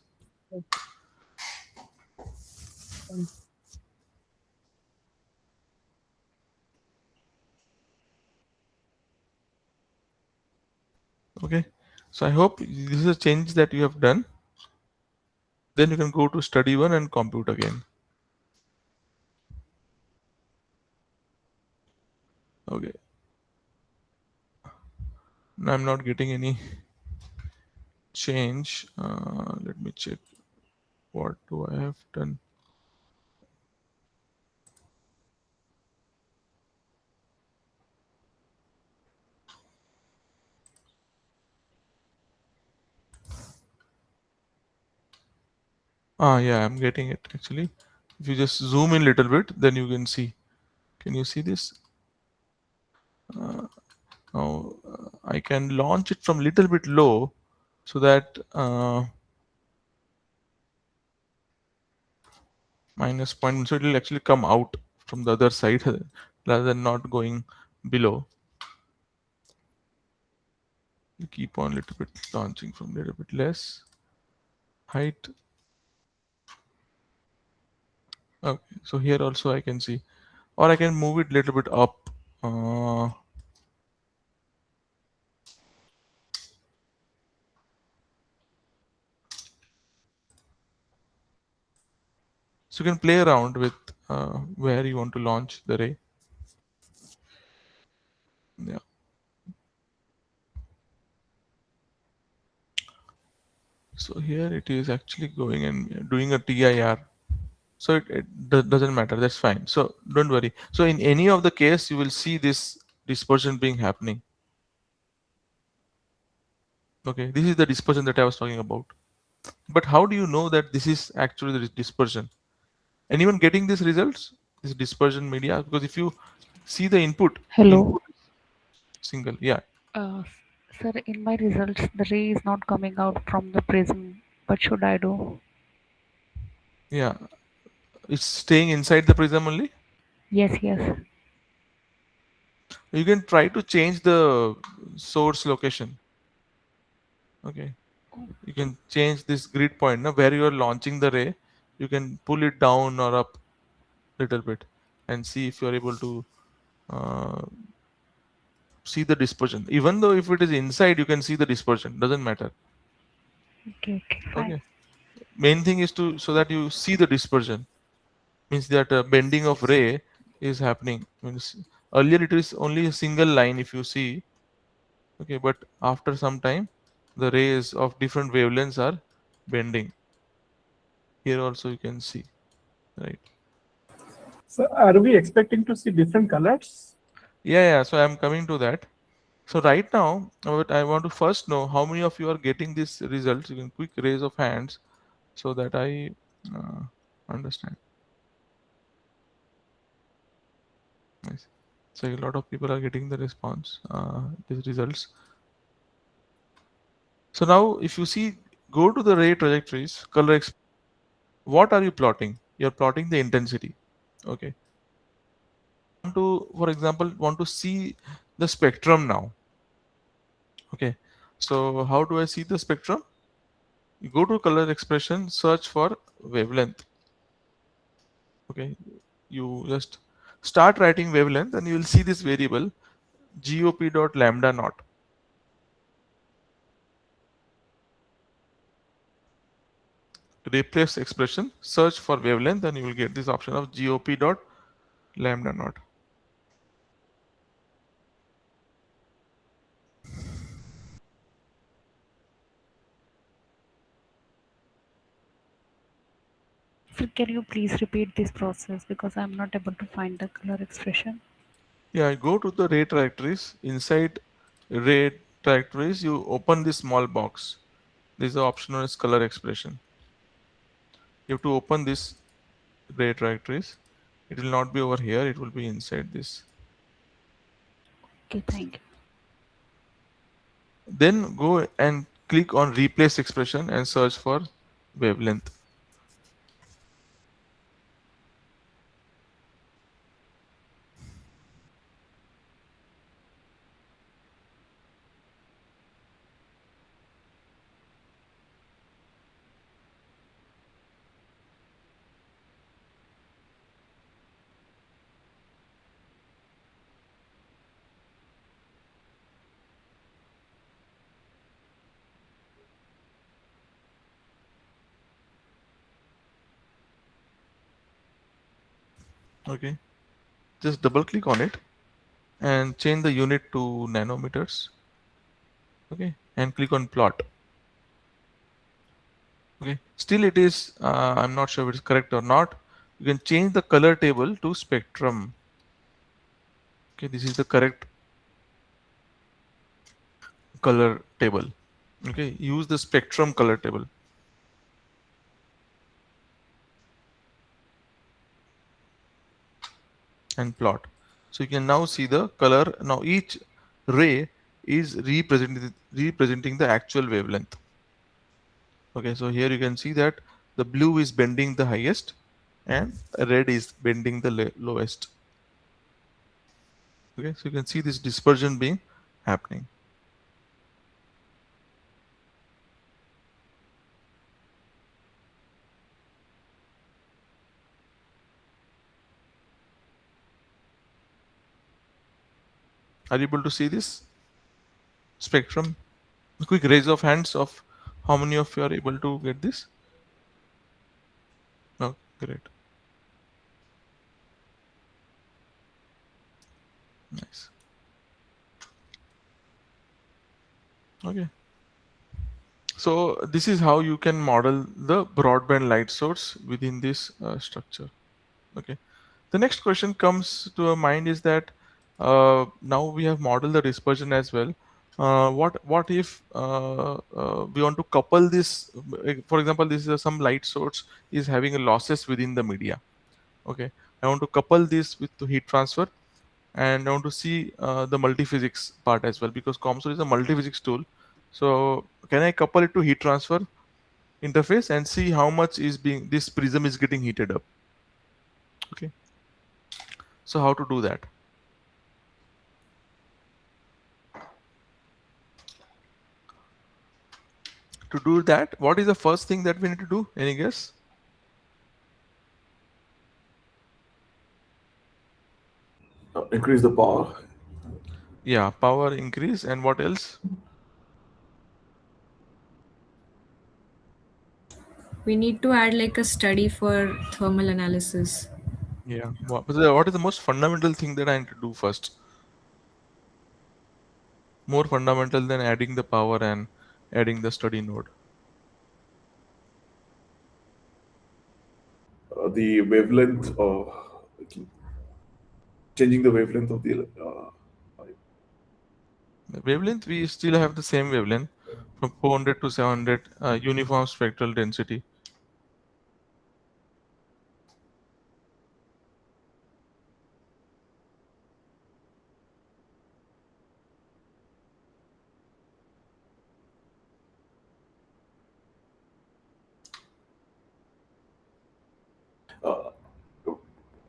Okay. So I hope this is a change that you have done. Then you can go to study one and compute again. Okay. Now I'm not getting any change. Let me check. What do I have done? Yeah, I'm getting it actually. If you just zoom in a little bit, then you can see. Can you see this? Now I can launch it from little bit low so that minus point, so it will actually come out from the other side rather than not going below. You keep on little bit launching from little bit less height. Okay, so here also I can see, or I can move it little bit up. So you can play around with where you want to launch the ray. Yeah. So here it is actually going and doing a TIR. So it doesn't matter. That's fine. So don't worry. So in any of the case, you will see this dispersion being happening. Okay, this is the dispersion that I was talking about. But how do you know that this is actually the dispersion? Anyone getting these results? This dispersion media? Because if you see the input Hello. single, yeah, Uh, Sir, in my results, the ray is not coming out from the prism. What should I do? yeah, it's staying inside the prism only. Yes, yes. You can try to change the source location. Okay, you can change this grid point now where you are launching the ray. You can pull it down or up little bit and see if you are able to uh, see the dispersion. Even though if it is inside, you can see the dispersion. Doesn't matter. Okay, okay, fine. Okay. Main thing is to so that you see the dispersion. Means that bending of ray is happening. Means earlier it is only a single line if you see. Okay, but after some time, the rays of different wavelengths are bending. Here also you can see, right? So are we expecting to see different colors? Yeah. So I'm coming to that. So right now, what I want to first know how many of you are getting these results. You can quick raise of hands so that I understand. Nice. So a lot of people are getting the response, these results. So now if you see, go to the ray trajectories, what are you plotting? You're plotting the intensity. Okay. For example, want to see the spectrum now. Okay. So how do I see the spectrum? You go to color expression, search for wavelength. Okay. You just start writing wavelength and you will see this variable GOP dot lambda naught. Replace expression, search for wavelength, and you will get this option of GOP dot lambda naught. Sir, can you please repeat this process because I'm not able to find the color expression? Yeah, go to the ray trajectories. Inside ray trajectories, you open this small box. This is the option known as color expression. You have to open this ray trajectories. It will not be over here. It will be inside this. Okay, thank you. Then go and click on replace expression and search for wavelength. Okay, just double click on it and change the unit to nanometers. Okay, and click on plot. Okay, still it is I'm not sure if it's correct or not. You can change the color table to spectrum. Okay, this is the correct color table. Okay, use the spectrum color table and plot. So you can now see the color. Now each ray is representing the actual wavelength. Okay, so here you can see that the blue is bending the highest and red is bending the lowest. Okay, so you can see this dispersion being happening. Are you able to see this spectrum? A quick raise of hands of how many of you are able to get this? Oh, great. Nice. Okay. So this is how you can model the broadband light source within this structure. Okay. The next question comes to our mind is that now we have modeled the dispersion as well. What if we want to couple this? For example, this is some light source is having a losses within the media. Okay, I want to couple this with the heat transfer, and I want to see the multiphysics part as well, because COMSOL is a multiphysics tool. So can I couple it to heat transfer interface and see how much is being this prism is getting heated up? Okay, so how to do that? To do that, what is the first thing that we need to do? Any guess? Increase the power. Yeah, power increase, and what else? We need to add like a study for thermal analysis. Yeah. What is the most fundamental thing that I need to do first? More fundamental than adding the power and adding the study node. The wavelength, changing the wavelength of the. The wavelength, we still have the same wavelength from 400 to 700, uniform spectral density.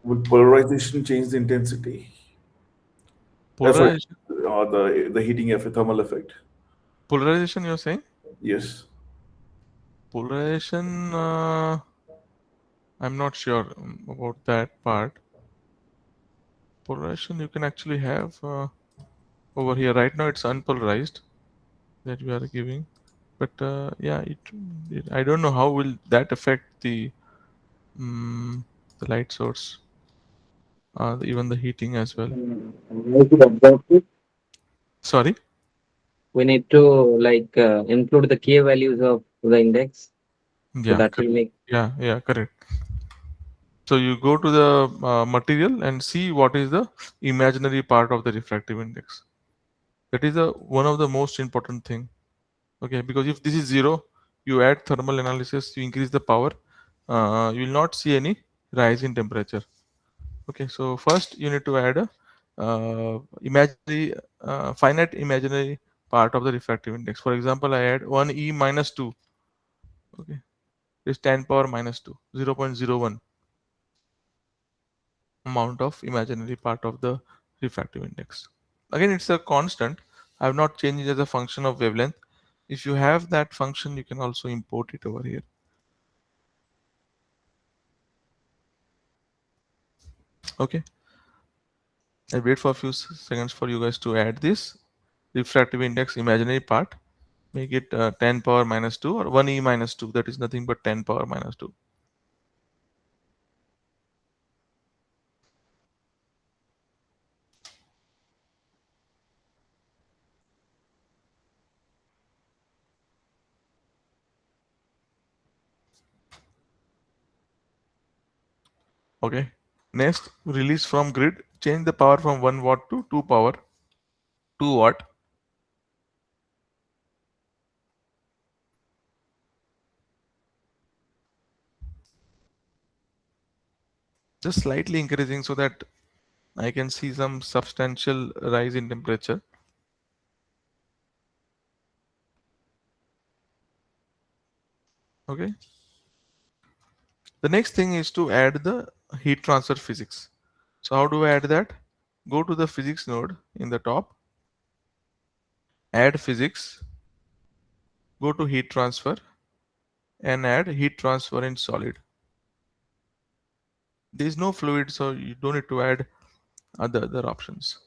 Will polarization change the intensity? Sorry, Polarization, the heating effect, thermal effect. polarization you're saying? Yes. Polarization, I'm not sure about that part. Polarization you can actually have over here. Right now it's unpolarized that we are giving. But yeah, I don't know how will that affect the light source, even the heating as well. Sorry. We need to like include the key values of the index. So Yeah, that will correct. make Yeah, correct. So you go to the material and see what is the imaginary part of the refractive index. That is one of the most important thing. Okay, because if this is 0, you add thermal analysis, you increase the power, you will not see any rise in temperature. Okay, so first you need to add a imaginary, finite imaginary part of the refractive index. For example, I add 1e minus 2. Okay, is 10 power minus 2, 0.01 amount of imaginary part of the refractive index. Again, it's a constant. I have not changed it as a function of wavelength. If you have that function, you can also import it over here. Okay, I wait for a few seconds for you guys to add this refractive index imaginary part. Make it 10 power minus 2 or 1e minus 2. That is nothing but 10 power minus 2. Okay. Next, release from grid. Change the power from 1 watt to 2 power. 2 watt. Just slightly increasing so that I can see some substantial rise in temperature. Okay. The next thing is to add the heat transfer physics. So how do I add that? Go to the physics node in the top, add physics, go to heat transfer and add heat transfer in solid. There is no fluid, so you don't need to add other options.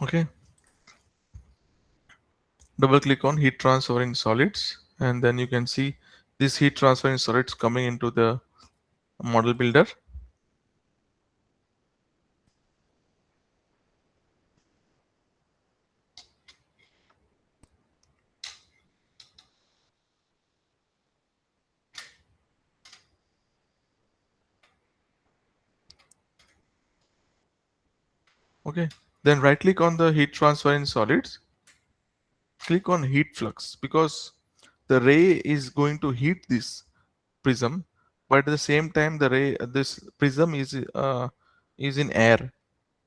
Okay. Double click on heat transfer in solids and then you can see this heat transfer in solids coming into the model builder. Okay, then right click on the heat transfer in solids, click on heat flux, because the ray is going to heat this prism, but at the same time the ray this prism is in air,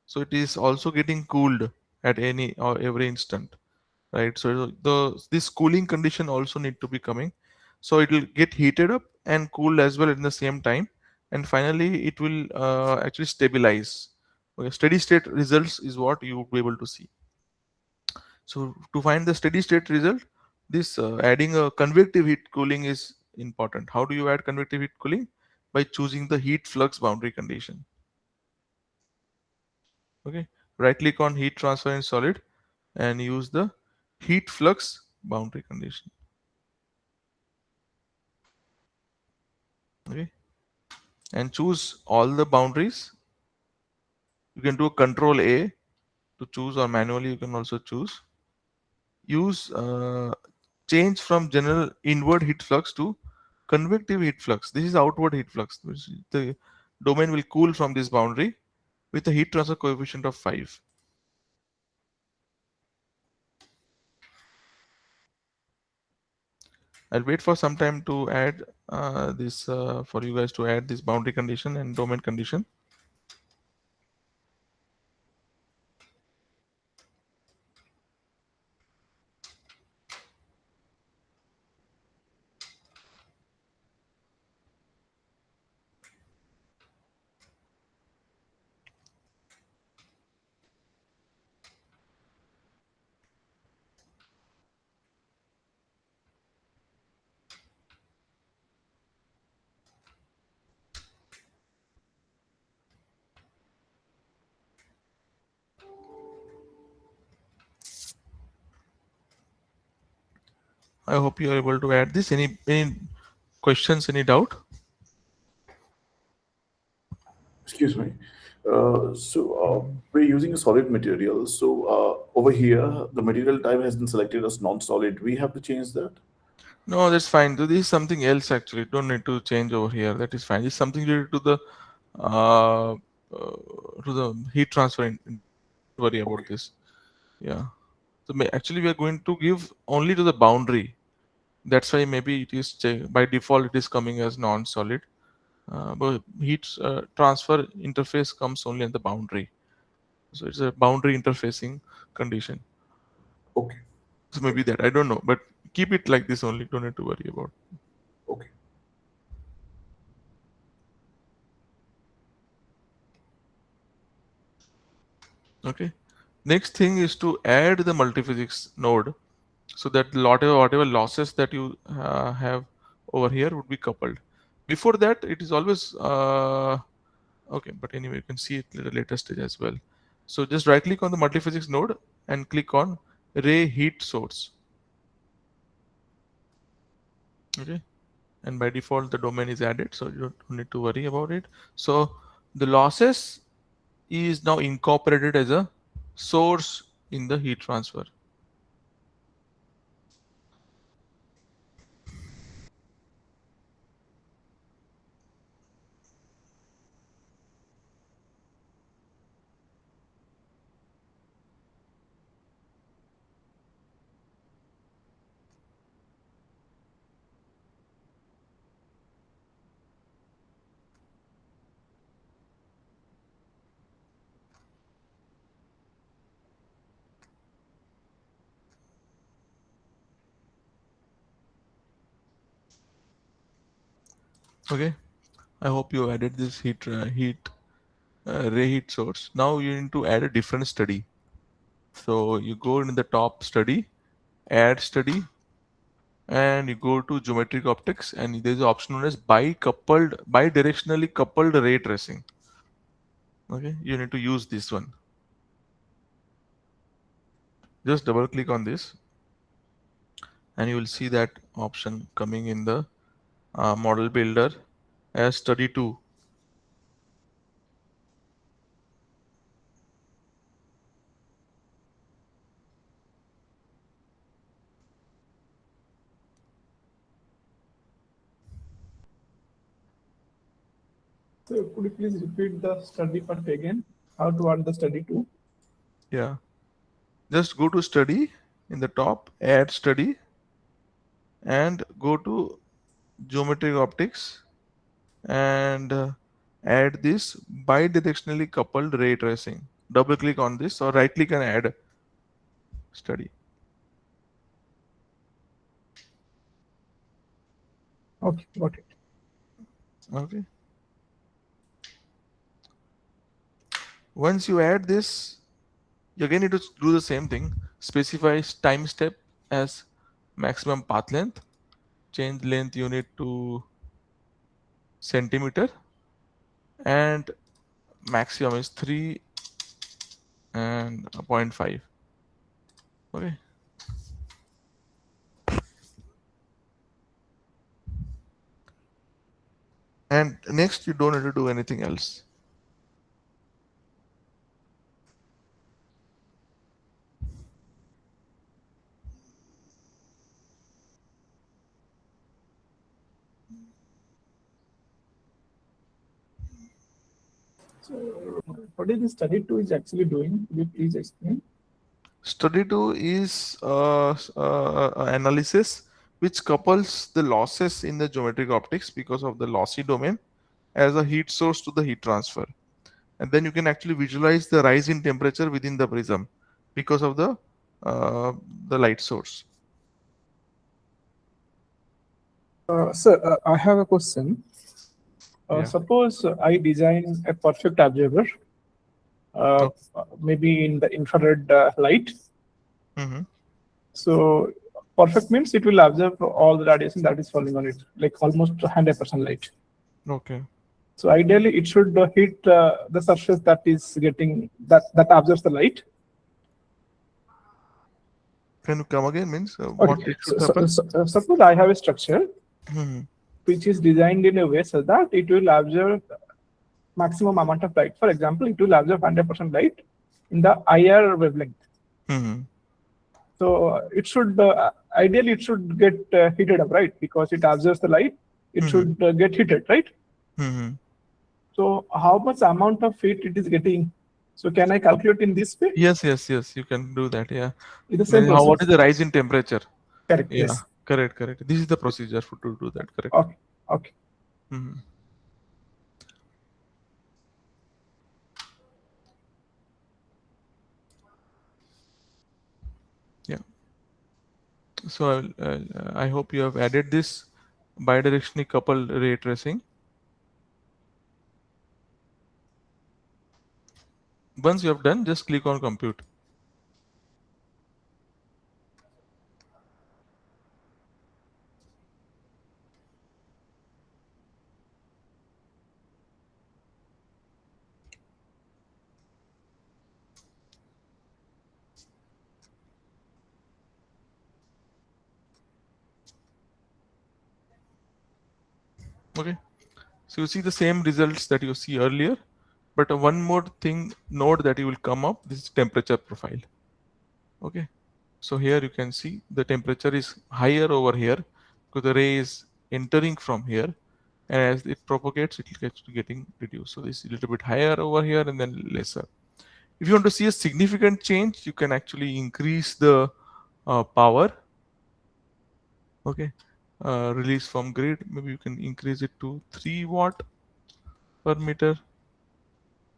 so it is also getting cooled at any or every instant, right? So this cooling condition also need to be coming, so it will get heated up and cooled as well in the same time, and finally it will actually stabilize. Okay, steady state results is what you will be able to see. So to find the steady state result, this adding a convective heat cooling is important. How do you add convective heat cooling? By choosing the heat flux boundary condition. Okay, right click on heat transfer in solid and use the heat flux boundary condition. Okay, and choose all the boundaries. You can do a control A to choose, or manually you can also choose. Use change from general inward heat flux to convective heat flux. This is outward heat flux. The domain will cool from this boundary with a heat transfer coefficient of 5. I'll wait for some time to add this for you guys to add this boundary condition and domain condition. I hope you are able to add this. Any questions, any doubt? Excuse me. We're using a solid material. So over here, the material type has been selected as non-solid. We have to change that. No, that's fine. So this is something else actually. Don't need to change over here. That is fine. It's something related to the heat transfer. Don't worry about this. Yeah. So actually, we are going to give only to the boundary. That's why maybe it is by default it is coming as non-solid. But heat transfer interface comes only at the boundary. So it's a boundary interfacing condition. Okay. So maybe that, I don't know, but keep it like this only. Don't need to worry about. Okay. Okay. Next thing is to add the multiphysics node, so that whatever losses that you have over here would be coupled. Before that, it is always okay. But anyway, you can see it at the later stage as well. So just right click on the multiphysics node and click on ray heat source. Okay, and by default the domain is added, so you don't need to worry about it. So the losses is now incorporated as a source in the heat transfer. Okay, I hope you added this ray heat source. Now you need to add a different study. So you go in the top study, add study, and you go to geometric optics, and there's an option known as bidirectionally coupled ray tracing. Okay, you need to use this one. Just double click on this and you will see that option coming in the model builder as study 2. So could you please repeat the study part again? How to add the study to? Yeah. Just go to study in the top, add study, and go to geometric optics and add this bidirectionally coupled ray tracing. Double click on this or right click and add study. Okay, got it. Okay. Once you add this, you again need to do the same thing. Specify time step as maximum path length. Change length unit to centimeter, and maximum is 3 and 0.5. Okay. And next, you don't need to do anything else. So what is the study 2 is actually doing? Could you please explain? Study 2 is analysis which couples the losses in the geometric optics because of the lossy domain as a heat source to the heat transfer. And then you can actually visualize the rise in temperature within the prism because of the light source. Sir, I have a question. Yeah. Suppose I design a perfect observer, maybe in the infrared light. Mhm. So perfect means it will observe all the radiation that is falling on it, like almost 100% light. Okay. So ideally, it should hit the surface that is getting that absorbs the light. Can you come again? Means what Okay. it should happen? Suppose I have a structure Mhm. which is designed in a way so that it will absorb maximum amount of light. For example, it will absorb 100% light in the IR wavelength. Mhm. So it should ideally it should get heated up, right? Because it absorbs the light, it should get heated, right? Mhm. So how much amount of heat it is getting? So can I calculate in this way? Yes, yes, yes. You can do that. Yeah. It's the same What process. is the rise in temperature? Correct. Yeah. Yes. Correct. Correct. This is the procedure to do that. Correct. Okay. Okay. Mhm. Yeah. So I hope you have added this bidirectionally coupled ray tracing. Once you have done, just click on compute. Okay. So you see the same results that you see earlier, but one more thing node that you will come up, this is temperature profile. Okay. So here you can see the temperature is higher over here because the ray is entering from here, and as it propagates, it will get getting reduced. So this is a little bit higher over here and then lesser. If you want to see a significant change, you can actually increase the power. Okay. Release from grid, maybe you can increase it to 3 watt per meter,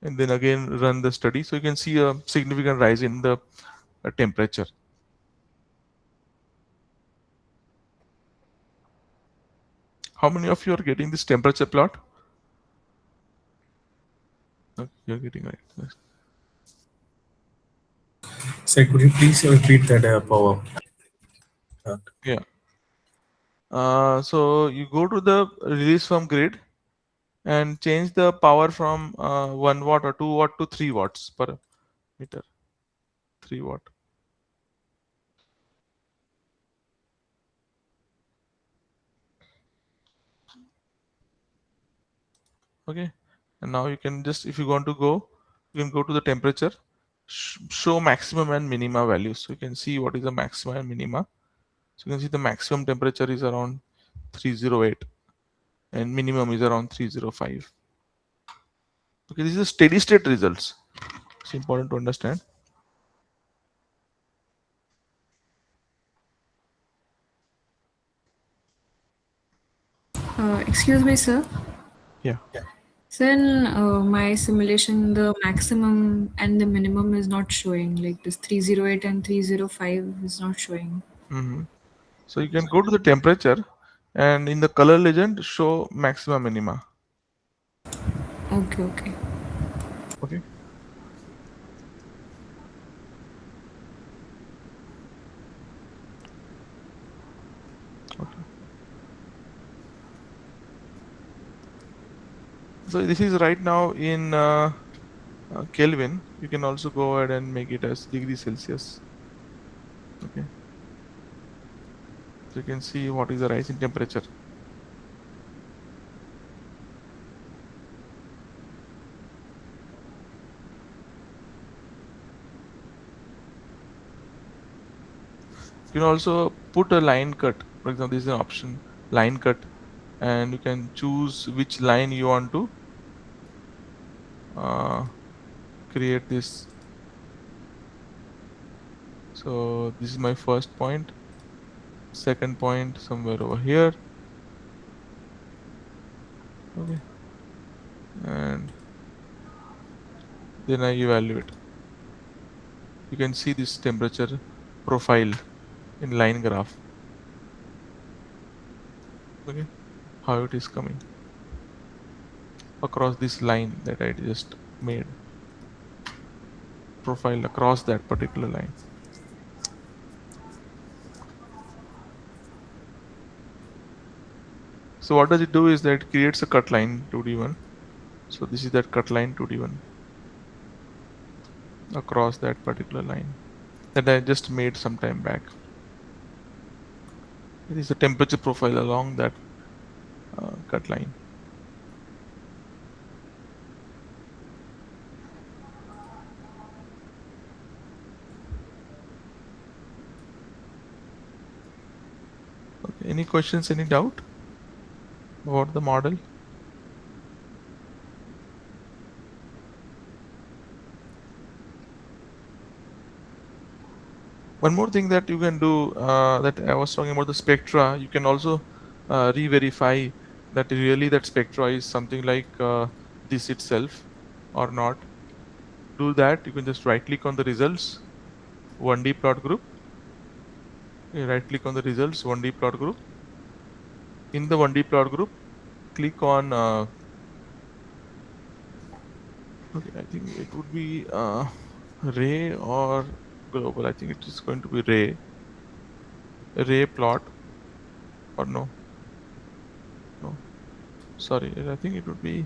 and then again run the study. So you can see a significant rise in the temperature. How many of you are getting this temperature plot? Okay, you're getting right. Yes. So could you please repeat that power? Yeah. So you go to the release from grid and change the power from 1 watt or 2 watt to 3 watts per meter. 3 watt. Okay, and now you can just, if you want to go, you can go to the temperature, show maximum and minima values. So you can see what is the maximum and minima. So you can see the maximum temperature is around 308 and minimum is around 305. Okay, this is a steady state results. It's important to understand. Excuse me, sir. Yeah. So in my simulation, the maximum and the minimum is not showing. Like this 308 and 305 is not showing. So you can go to the temperature and in the color legend show maxima minima. Okay, okay. Okay. Okay. So this is right now in Kelvin. You can also go ahead and make it as degrees Celsius. Okay. So you can see what is the rise in temperature. You can also put a line cut. For example, this is an option, line cut, and you can choose which line you want to create this. So this is my first point, second point somewhere over here. Okay, and then I evaluate. You can see this temperature profile in line graph. Okay, how it is coming across this line that I just made, profile across that particular line. So what does it do is that it creates a cut line 2D1. So this is that cut line 2D1 across that particular line that I just made some time back. It is a temperature profile along that cut line. Okay, any questions, any doubt about the model? One more thing that you can do, that I was talking about the spectra, you can also re-verify that really that spectra is something like this itself or not. Do that, you can just right click on the results, 1D plot group. You right click on the results, 1D plot group. In the 1D plot group, click on okay, I think it would be ray or global. I think it is going to be ray plot, or no, sorry, I think it would be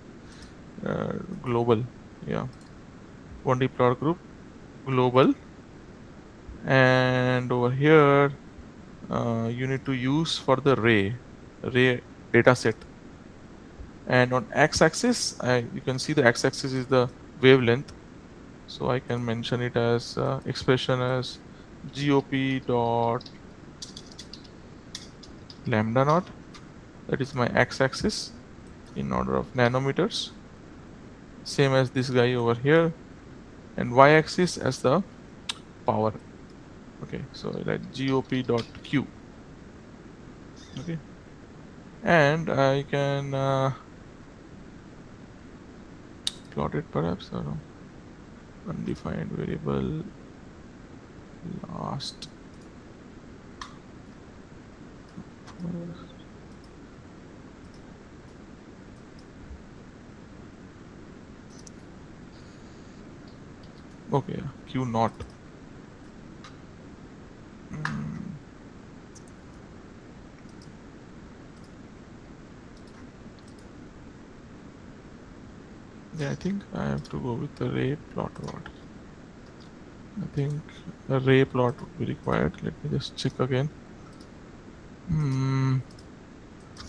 global. Yeah, 1D plot group, global, and over here you need to use for the ray data set. And on x-axis, you can see the x-axis is the wavelength. So I can mention it as expression as GOP dot lambda naught. That is my x-axis in order of nanometers. Same as this guy over here. And y-axis as the power. Okay, so like GOP dot Q. Okay, and I can plot it perhaps, or no. Undefined variable last. Okay, Q naught. Yeah, I think I have to go with the ray plot rod. I think a ray plot would be required. Let me just check again.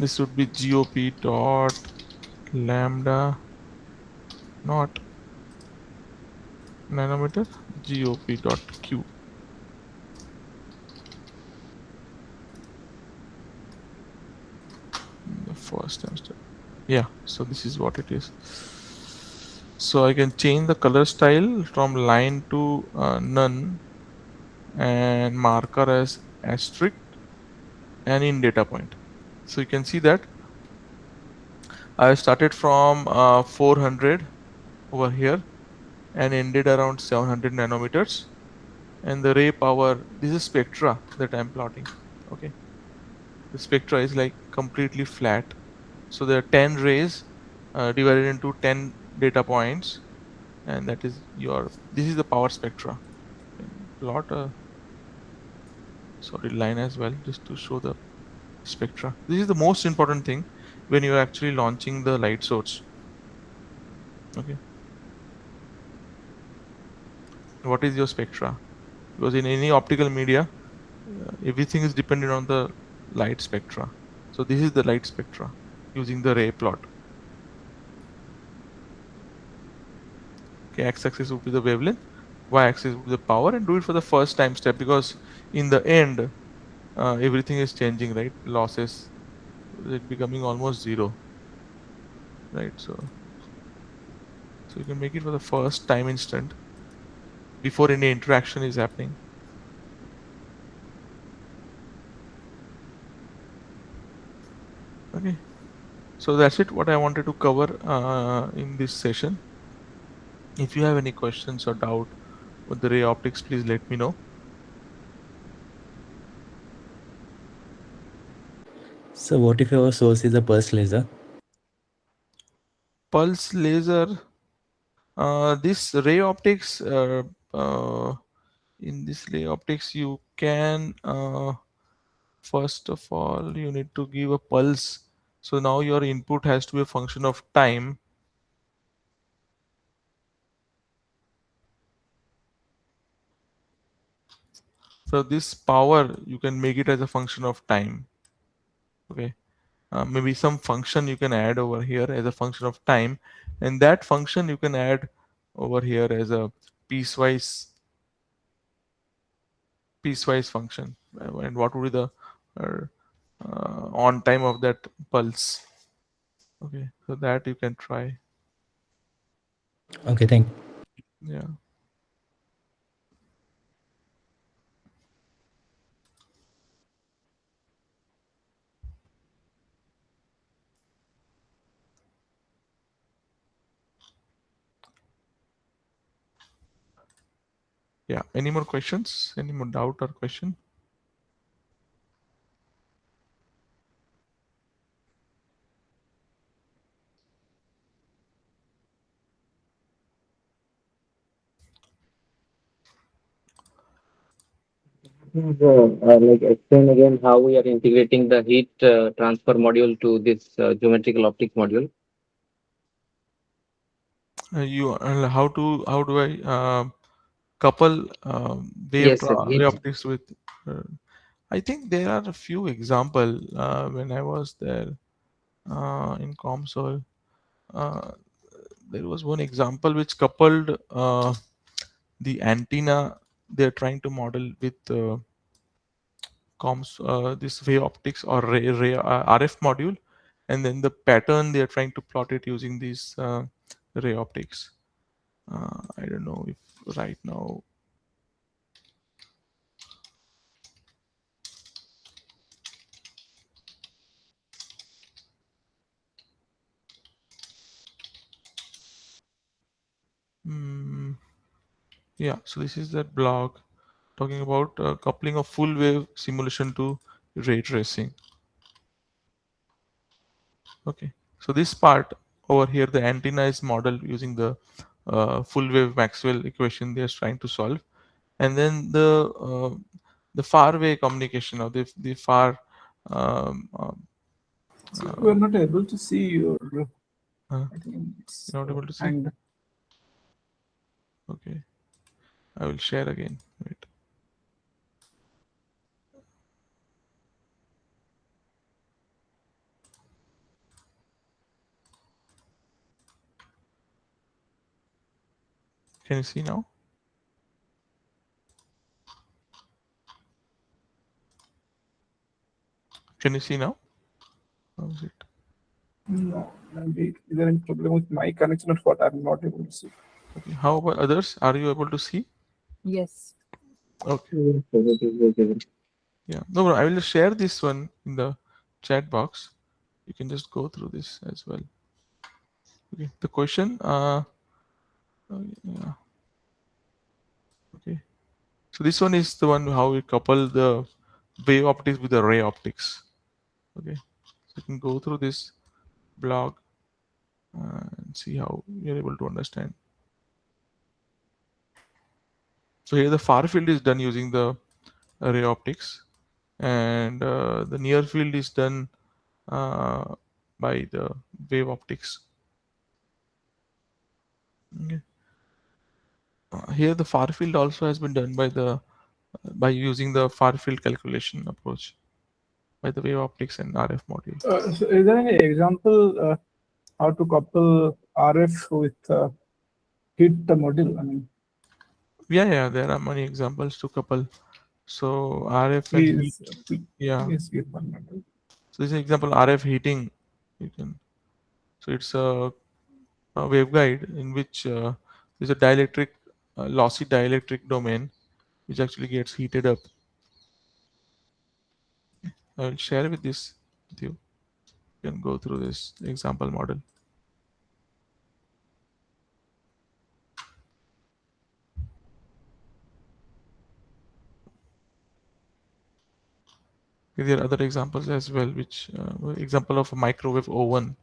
This would be GOP dot lambda not nanometer GOP dot Q. The first time step. Yeah, so this is what it is. So I can change the color style from line to none and marker as asterisk and in data point. So you can see that I started from 400 over here and ended around 700 nanometers. And the ray power, this is spectra that I'm plotting. Okay, the spectra is like completely flat. So there are 10 rays divided into 10 data points, and that is your, this is the power spectra. And plot a solid line as well just to show the spectra. This is the most important thing when you are actually launching the light source. Okay, what is your spectra? Because in any optical media, everything is dependent on the light spectra. So this is the light spectra using the ray plot. Okay, x-axis would be the wavelength, y-axis would be the power, and do it for the first time step, because in the end everything is changing, right? Losses, it becoming almost zero, right? So you can make it for the first time instant before any interaction is happening. Okay, so that's it what I wanted to cover in this session. If you have any questions or doubt with the ray optics, please let me know. So what if our source is a pulse laser? Pulse laser, this ray optics, in this ray optics you can first of all you need to give a pulse. So now your input has to be a function of time. So this power you can make it as a function of time. Okay, maybe some function you can add over here as a function of time, and that function you can add over here as a piecewise function. And what would be the on time of that pulse? Okay, so that you can try. Okay, thank you. Yeah. Yeah, any more questions? Any more doubt or question? Like explain again how we are integrating the heat transfer module to this geometrical optics module. How do I couple Yes, sir. wave Heat. optics with uh, I think there are a few example when I was there in COMSOL. Uh, there was one example which coupled the antenna they're trying to model with this wave optics or RF module, and then the pattern they are trying to plot it using these ray optics. I don't know if right now. Yeah, so this is that blog talking about coupling of full wave simulation to ray tracing. Okay, so this part over here, the antenna is modeled using the full wave Maxwell equation they are trying to solve, and then the far away communication or the far So we're not able to see your. I think it's not able to see. hanged. Okay, I will share again. Wait. Can you see now? Can you see now? How is it? No, maybe is there any problem with my connection or what? I'm not able to see. Okay. How about others? Are you able to see? Yes. Okay. Yes, sir, it is visible. Yeah. No, I will share this one in the chat box. You can just go through this as well. Okay. The question. Yeah. Okay. So this one is the one how we couple the wave optics with the ray optics. Okay. So you can go through this blog and see how you're able to understand. So here the far field is done using the ray optics, and the near field is done by the wave optics. Okay. Here the far field also has been done by using the far field calculation approach by the wave optics and RF modules. So is there any example how to couple RF with heat the module? I mean, Yeah, there are many examples to couple. So RF and heat. Yeah. Please give one module. So this is an example RF heating. You can. So it's a waveguide in which there's a dielectric, lossy dielectric domain, which actually gets heated up. I will share with this with you. You can go through this example model. There are other examples as well, which example of a microwave oven.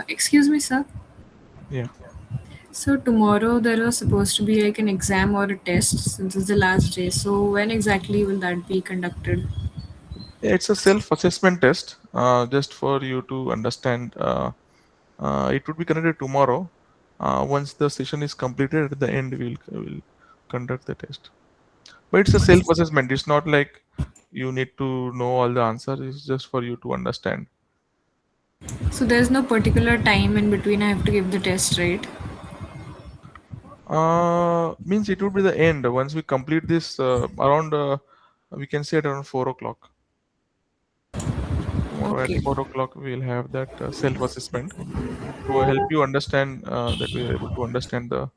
Excuse me, sir. Yeah. So tomorrow there was supposed to be like an exam or a test since it's the last day. So when exactly will that be conducted? Yeah, it's a self-assessment test, just for you to understand. It would be conducted tomorrow. Once the session is completed, at the end we'll conduct the test. But it's a self-assessment. It's not like you need to know all the answers. It's just for you to understand. So there's no particular time in between I have to give the test, right? Means it would be the end once we complete this around. We can say at around 4 o'clock. Tomorrow at Okay. 4 o'clock we'll have that self-assessment to help you understand that we are able to understand the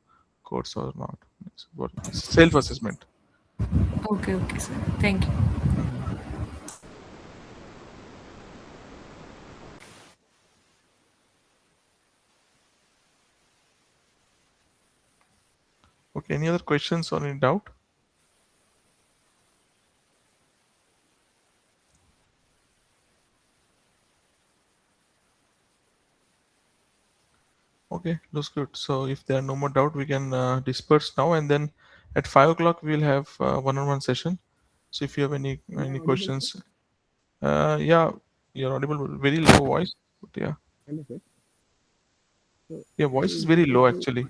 codes or not. It's self-assessment. Okay, sir. Thank you. Okay, any other questions or any doubt? Okay, looks good. So if there are no more doubt, we can disperse now, and then at 5 o'clock we'll have one-on-one session. So if you have any questions, yeah, you're audible, but very low voice. But yeah, Hello, sir. So your I voice is very wanted low to, actually.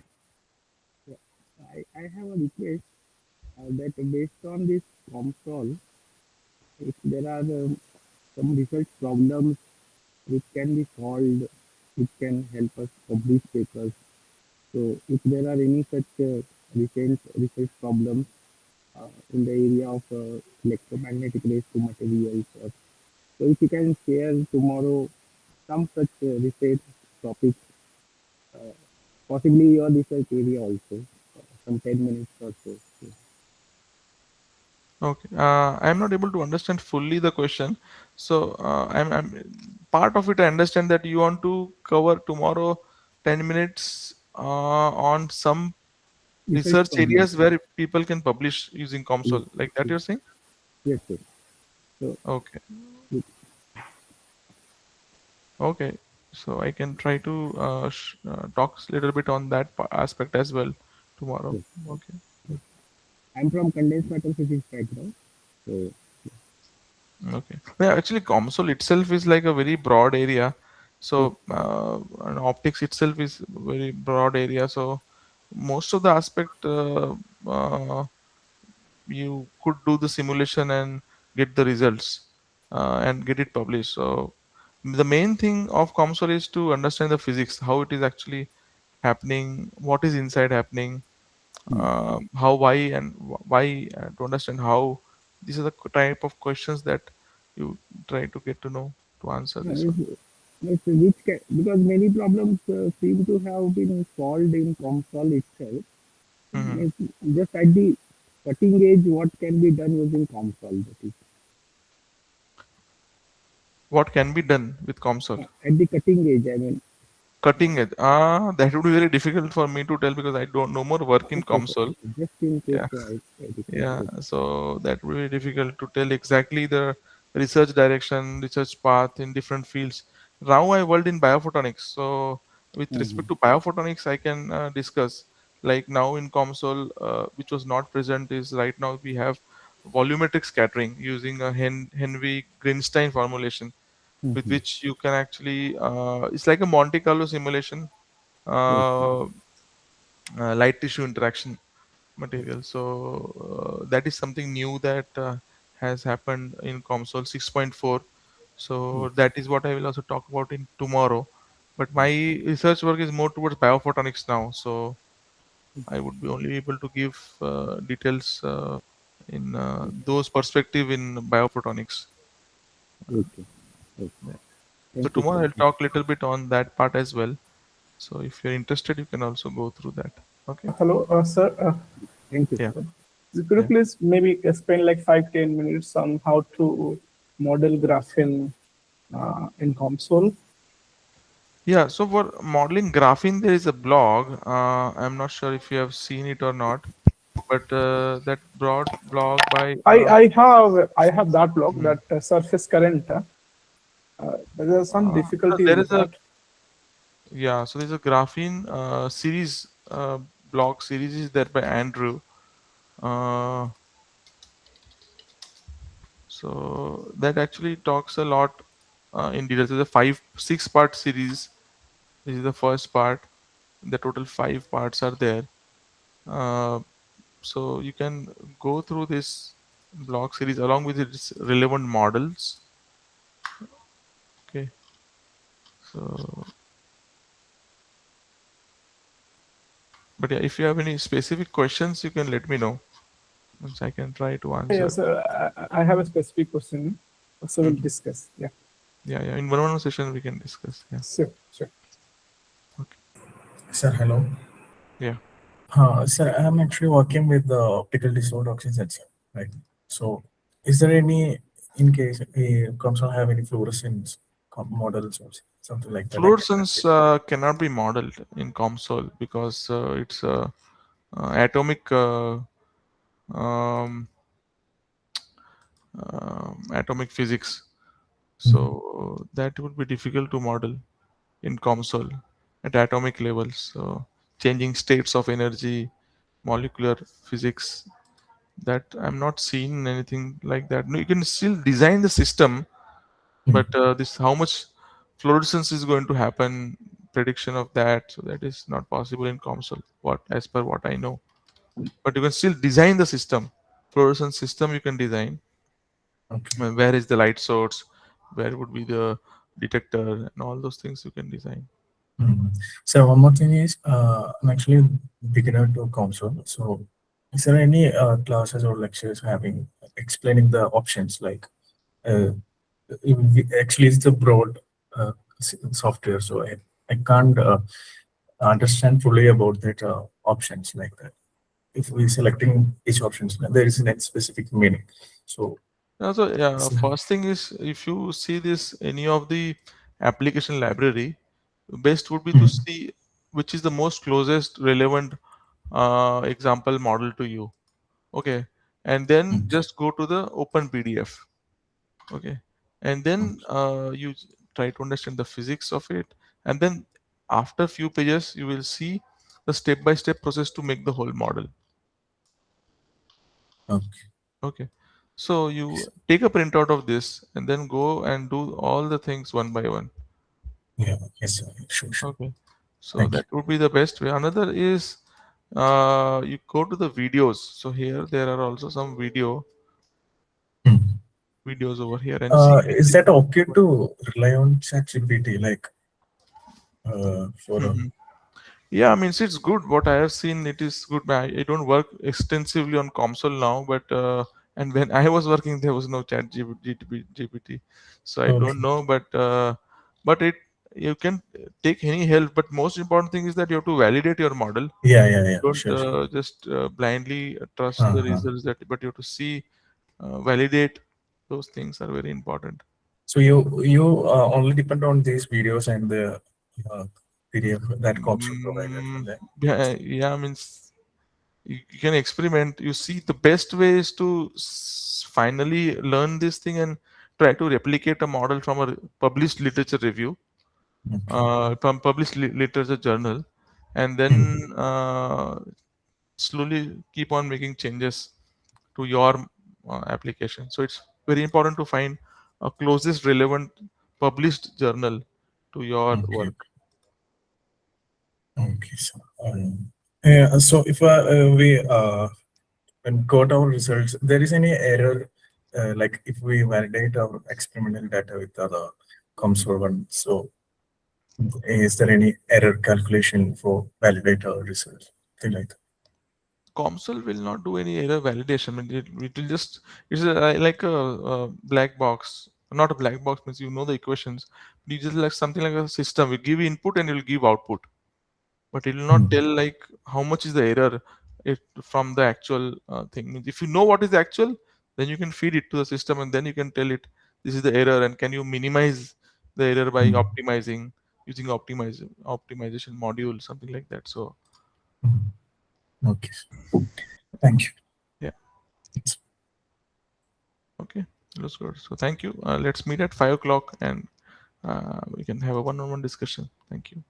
yeah, I have a request that based on this console, if there are some research problems which can be solved, which can help us publish papers. So if there are any such recent research problems in the area of electromagnetic rays to materials, so if you can share tomorrow some such research topics, uh, possibly your research area also, some 10 minutes or so. Okay, I'm not able to understand fully the question. So I'm part of it. I understand that you want to cover tomorrow 10 minutes on some Research research problems. areas where people can publish using Yes, console, like that yes, you're saying? yes, sir. So, Okay. yes. Okay. So I can try to talk a little bit on that aspect as well tomorrow. Yes. Okay. I'm from condensed matter physics background. So, Okay. Yeah, actually, console itself is like a very broad area. yes, So and optics itself is very broad area. So most of the aspect you could do the simulation and get the results and get it published. So the main thing of COMSOL is to understand the physics, how it is actually happening, what is inside happening, how, why, and why, to understand how. These are the type of questions that you try to get to know to answer this one. Because many problems seem to have been solved in console itself. Mhm. It's just at the cutting edge, what can be done using console? That is, What can be done with COMSOL? at the cutting edge, I mean, Cutting edge. That would be very difficult for me to tell because I don't know more work in okay, okay, COMSOL. just in case Yeah. I request Yeah, it. so that will be difficult to tell exactly the research direction, research path in different fields. Now I worked in biophotonics, so with respect to biophotonics, I can discuss. Like now in COMSOL, which was not present, is right now we have volumetric scattering using a Henry-Greenstein formulation, with which you can actually it's like a Monte Carlo simulation, uh, light tissue interaction material. So that is something new that has happened in COMSOL 6.4. So that is what I will also talk about in tomorrow. But my research work is more towards biophotonics now. So I would be only able to give details in those perspective in biophotonics. Okay, okay. Yeah. So Thank you, tomorrow sir. I'll talk a little bit on that part as well. So if you're interested, you can also go through that. Okay. Hello, sir. Thank you, Yeah. sir. Could you Yeah. please maybe spend like 5-10 minutes on how to model graphene in console? Yeah, so for modeling graphene, there is a blog. I'm not sure if you have seen it or not, but that broad blog by I have that blog, Mhm. that surface current. There are some So difficulties there with is a that. so there's a graphene series blog series is there by Andrew. Uh, so that actually talks a lot in detail. There's a 6 part series. This is the first part. The total 5 parts are there. Uh, so you can go through this blog series along with its relevant models. Okay, so but yeah, if you have any specific questions, you can let me know, which I can try to answer. Yes, sir. I have a specific question, so we'll Mhm. discuss. Yeah, Yeah, in one session we can discuss. Yeah. sure, sure. Okay. Sir, hello. Yeah. Sir, I'm actually working with the optical disorder sensor, right? So, is there any, in case a console have any fluorescence models or something like that? I can Fluorescence cannot be modeled in COMSOL because it's atomic um, atomic physics. So that would be difficult to model in COMSOL at atomic levels. So changing states of energy, molecular physics, that I'm not seeing anything like that. No, you can still design the system, but this how much fluorescence is going to happen, prediction of that, so that is not possible in COMSOL. What as per what I know, but you can still design the system. Fluorescence system you can design. Okay. Where is the light source? Where would be the detector and all those things you can design. So one more thing is, I'm actually beginner to console. So, is there any classes or lectures having explaining the options like actually it's a broad software, so I can't understand fully about that options like that. If we selecting each options, there is a specific meaning. So, Also, yeah, so first thing is if you see this any of the application library, best would be to see which is the most closest relevant example model to you. Okay, and then just go to the open PDF. Okay, and then you try to understand the physics of it, and then after few pages you will see the step-by-step process to make the whole model. okay. Okay, so you take a printout of this and then go and do all the things one by one. Yeah, yes, sir. Sure, sure. Okay, so Thank you. that would be the best way. Another is You go to the videos. So here there are also some videos over here and see. Is that okay to rely on ChatGPT like for Mhm. Yeah, I mean, it's good. What I have seen, it is good. I don't work extensively on console now, but and when I was working, there was no chat GPT, so I don't okay. know. But it you can take any help. But most important thing is that you have to validate your model. Yeah, Don't sure. just blindly trust the Uh-huh. results but you have to see, validate. Those things are very important. So you only depend on these videos and the uh, PDF that Copsol provided for Mm, that. yeah, I mean, you can experiment. You see, the best way is to finally learn this thing and try to replicate a model from a published literature review, Okay. from published literature journal, and then Hmm. slowly keep on making changes to your application. So it's very important to find a closest relevant published journal to your Okay. work. Okay. So, yeah, so if we when got our results, there is any error, like if we validate our experimental data with other COMSOL one, so is there any error calculation for validate our results? Thing like that. COMSOL will not do any error validation. I mean, it will just, it's like a black box. Not a black box means you know the equations. You just like something like a system. You give input and it will give output, but it will not tell like how much is the error from the actual thing. Means if you know what is the actual, then you can feed it to the system and then you can tell it this is the error and can you minimize the error by optimizing using optimization module, something like that. So Okay. Thank you. yeah. Okay, looks good. So thank you. Let's meet at 5 o'clock and we can have a one-on-one discussion. Thank you.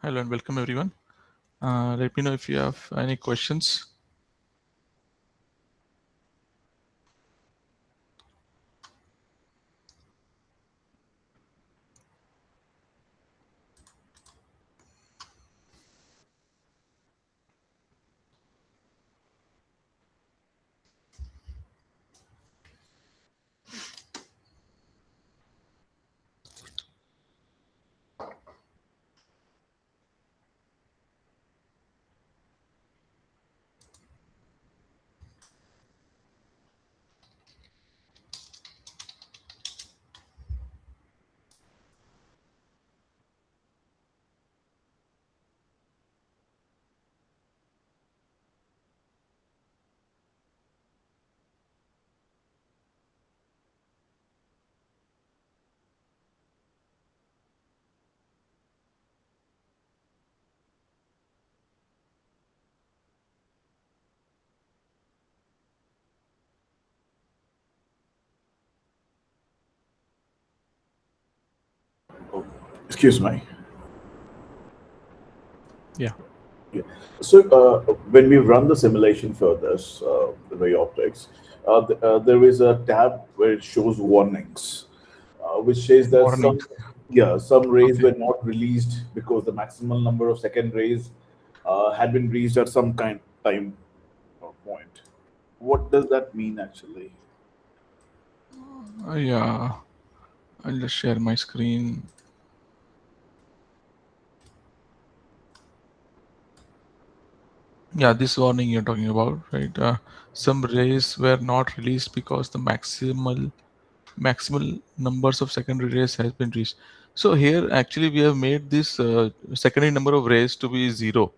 Hello and welcome everyone. Let me know if you have any questions. Excuse me. Yeah. Yeah. So when we run the simulation for this, the ray optics, there is a tab where it shows warnings, which says that Warnings. some rays Okay. were not released because the maximum number of second rays had been reached at some kind time point. What does that mean actually? Yeah. I'll just share my screen. Yeah, this warning you're talking about, right? Some rays were not released because the maximal numbers of secondary rays has been reached. So here actually we have made this secondary number of rays to be 0.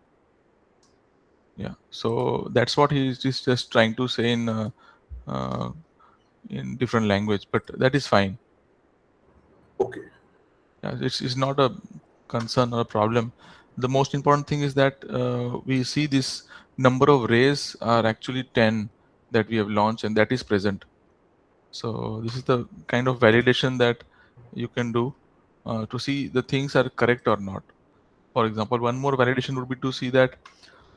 Yeah, so that's what he is just trying to say uh, in different language, but that is fine. Okay. Yeah, it's not a concern or a problem. The most important thing is that we see this number of rays are actually 10 that we have launched, and that is present. So this is the kind of validation that you can do to see the things are correct or not. For example, one more validation would be to see that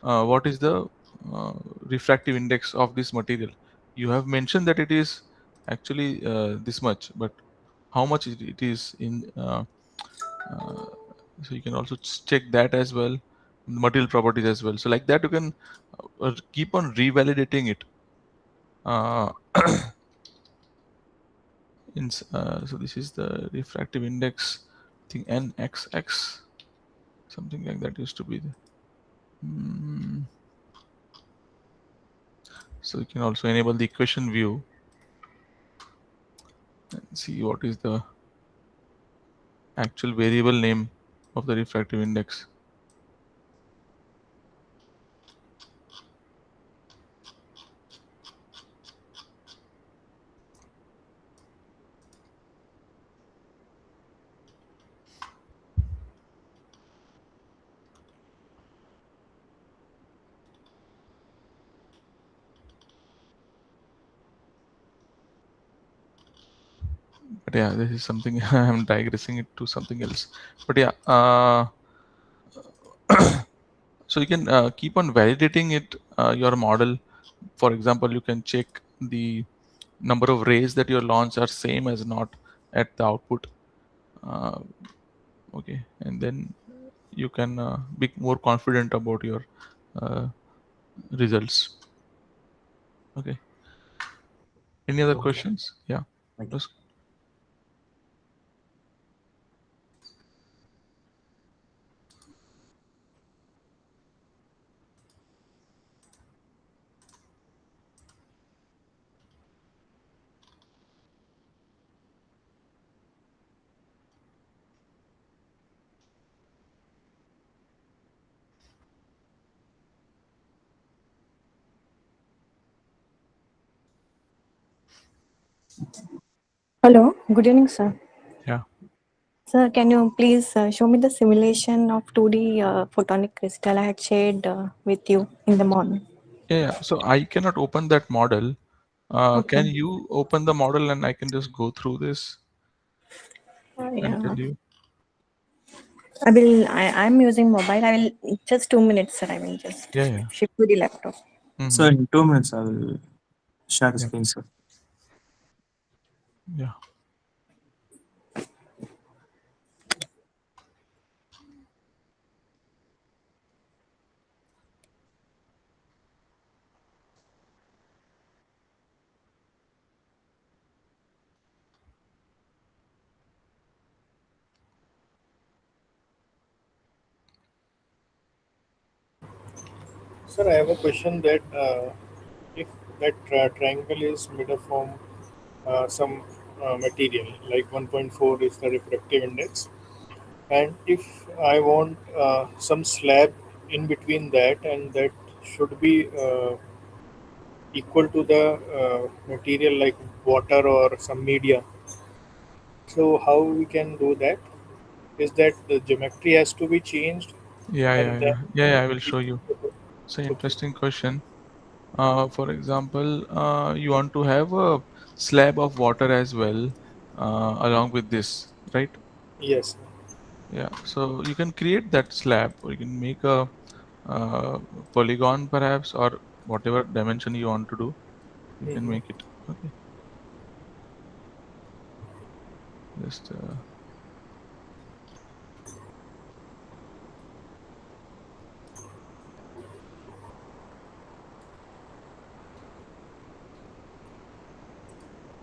what is the refractive index of this material. You have mentioned that it is actually this much, but how much it is in uh, so you can also check that as well, material properties as well. So like that you can keep on revalidating it. uh, so this is the refractive index, I think NXX, something like that used to be the, so you can also enable the equation view and see what is the actual variable name of the refractive index. But yeah, this is something I'm digressing it to something else. But yeah, so you can keep on validating it, your model. For example, you can check the number of rays that your launch are same as not at the output. uh, okay, and then you can be more confident about your uh, results. Okay, any other Okay. questions? Yeah. Thank you. Hello, good evening, sir. Yeah. Sir, can you please show me the simulation of 2D photonic crystal I had shared with you in the morning? Yeah, so I cannot open that model. Can Okay. you open the model and I can just go through this and Yeah. tell you? I'm using mobile. I will just 2 minutes, sir. I will just Yeah. shift to the laptop. So in 2 minutes, I will share the Yeah. screen, sir. Yeah. Sir, I have a question that if that triangle is made up from some material, like 1.4 is the refractive index, and if I want some slab in between that, and that should be equal to the material like water or some media. So how we can do that? Is that the geometry has to be changed, and then I will show you. It's an okay, interesting question. For example, you want to have a slab of water as well, along with this, right? yes. Yeah. So you can create that slab, or you can make a polygon perhaps, or whatever dimension you want to do. You can Mm-hmm. make it. Okay. Just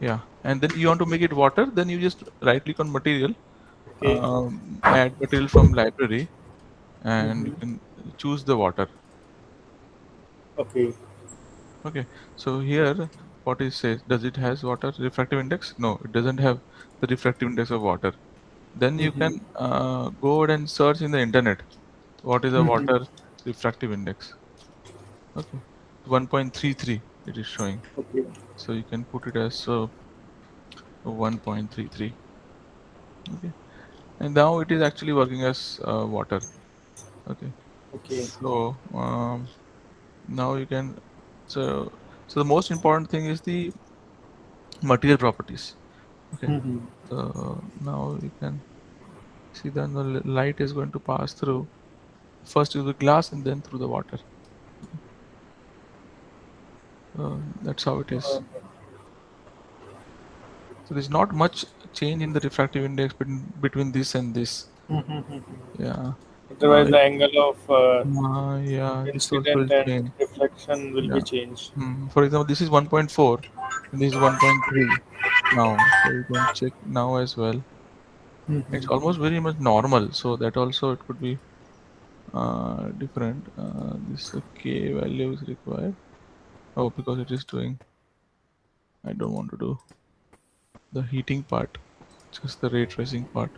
yeah. And then you want to make it water. Then you just right click on material, Okay. add material from library, and you Mm-hmm. can choose the water. Okay. Okay, so here what it says, does it has water refractive index? No, it doesn't have the refractive index of water. Then you Mm-hmm. can go ahead and search in the internet what is the Mm-hmm. water refractive index. Okay, 1.33 it is showing. Okay. So you can put it as 1.33. Okay, and now it is actually working as water. Okay, Okay. so now you can so the most important thing is the material properties. Okay, Mm-hmm. so now you can see that the light is going to pass through first through the glass and then through the water. Okay, that's how it is. So there's not much change in the refractive index between this and this. Mm-hmm. Yeah. Otherwise, the It, angle of yeah, this also will incident and change. reflection will be Yeah. changed. For example, this is 1.4 and this is 1.3 now. So you can check now as well. It's Mm-hmm. almost very much normal. So that also it could be different. This K value is required. Oh, because it is doing. I don't want to do the heating part, just the ray tracing part.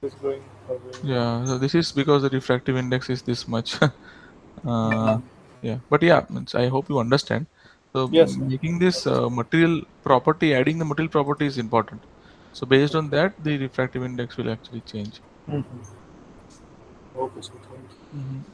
It's going away. Yeah, so this is because the refractive index is this much. uh, Mm-hmm. yeah, but yeah, I hope you understand. So Yes, sir. making this material property, adding the material property is important. So based on that, the refractive index will actually change. Mm-hmm. Okay, sir. Thank you. Mhm.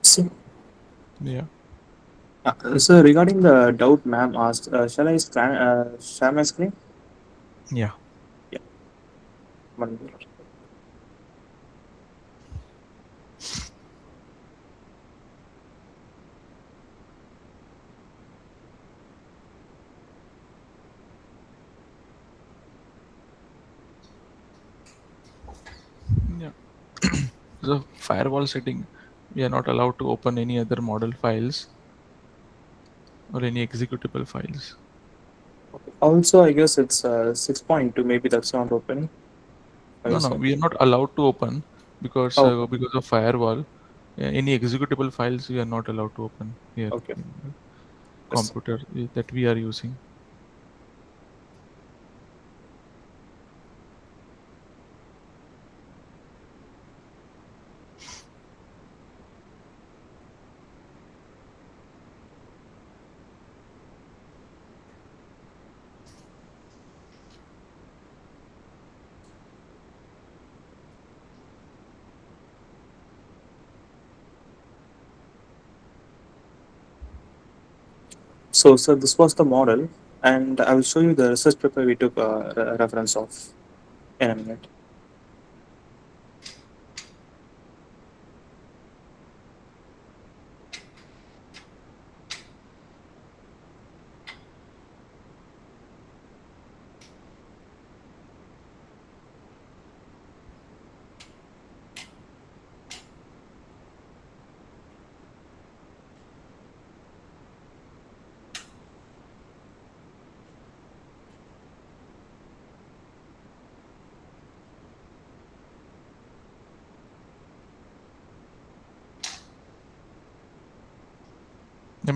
So, Yeah, so regarding the doubt ma'am asked, shall I share my screen? yeah, Yeah. One minute. yeah. The firewall setting. we are not allowed to open any other model files or any executable files. Also, I guess it's 6.2. Maybe that's not open. No, no, Also. we are not allowed to open Okay. because of firewall. Any executable files we are not allowed to open here Okay. in the Yes. computer that we are using. So, sir, this was the model, and I will show you the research paper we took reference of in a minute.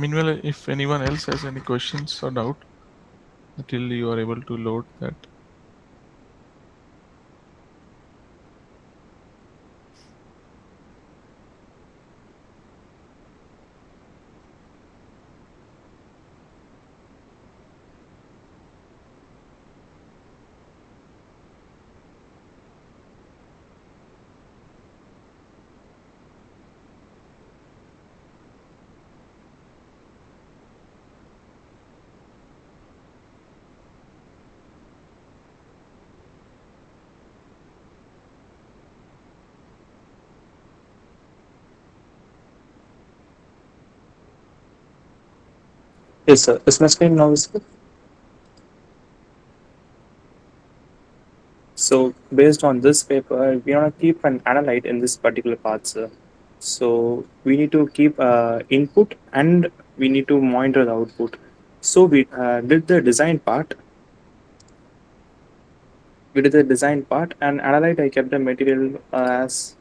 Meanwhile, if anyone else has any questions or doubt, until you are able to load that. Yes, sir. Is my screen now visible? So, based on this paper, we want to keep an analyte in this particular path, sir. So, we need to keep input and we need to monitor the output. So, we did the design part. We did the design part, and analyte I kept the material as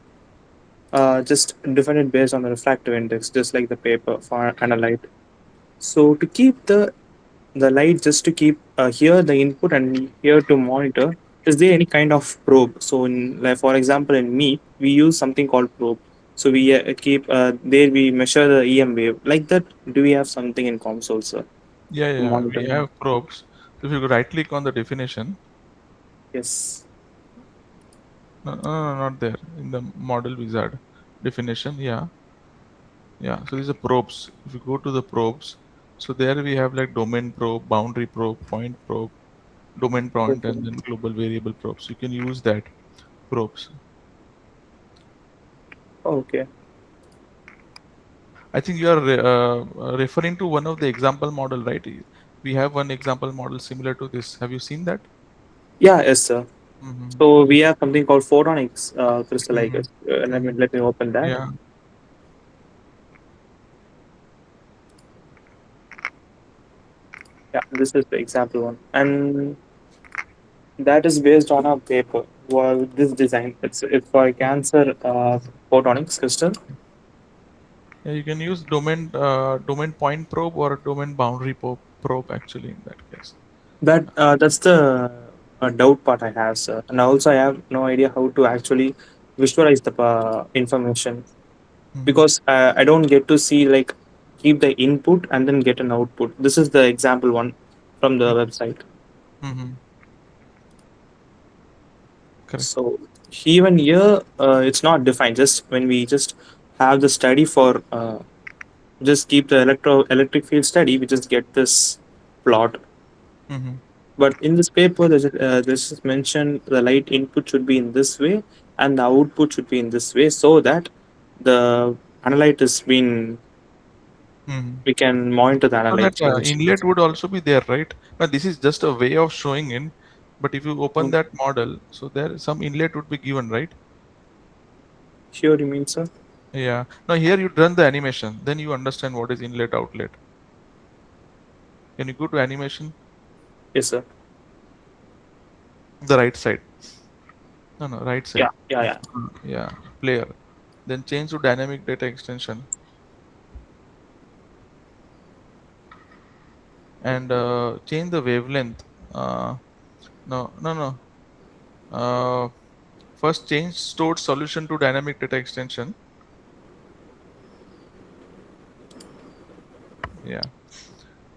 just defined it based on the refractive index, just like the paper for analyte. So, to keep the light, just to keep here the input and here to monitor, is there any kind of probe? So in, like, for example, in meat we use something called probe. So we keep there we measure the EM wave like that. Do we have something in comms also Yeah, to yeah, we monitor? have probes. So if you right click on the definition, Yes. no, no, no, not there in the model wizard definition. Yeah, yeah. So these are probes. If you go to the probes, so there we have like domain probe, boundary probe, point probe, domain point, Okay. and then global variable probes. You can use that probes. Okay. I think you are referring to one of the example model, right? We have one example model similar to this. Have you seen that? Yeah. Yes, sir. Mm-hmm. So we have something called photonics crystal. I Mm-hmm. guess. Let me Mm-hmm. let me open that. Yeah. Yeah. This is the example one, and that is based on a paper. Well, this design, it's for cancer photonics crystal. Yeah, you can use domain point probe or domain boundary probe actually in that case. That's the doubt part I have, sir. And also, I have no idea how to actually visualize the information Mm-hmm. because I don't get to see like keep the input and then get an output. This is the example one from the website. Mm-hmm. Correct. So even here, it's not defined. Just when we just have the study for just keep the electric field steady, we just get this plot. Mm-hmm. But in this paper, this is mentioned the light input should be in this way and the output should be in this way, so that the analyte is being Mm-hmm. we can monitor the So that analyte change. inlet would also be there, right? Now this is just a way of showing in, but if you open Mm. that model, so there some inlet would be given, right? Here you mean, sir? Yeah. Now here you run the animation, then you understand what is inlet outlet. Can you go to animation? Yes, sir. The right side. No, right Yeah, side. yeah, yeah. Yeah, player. Then change to dynamic data extension and change the wavelength. No. First change stored solution to dynamic data extension. Yeah,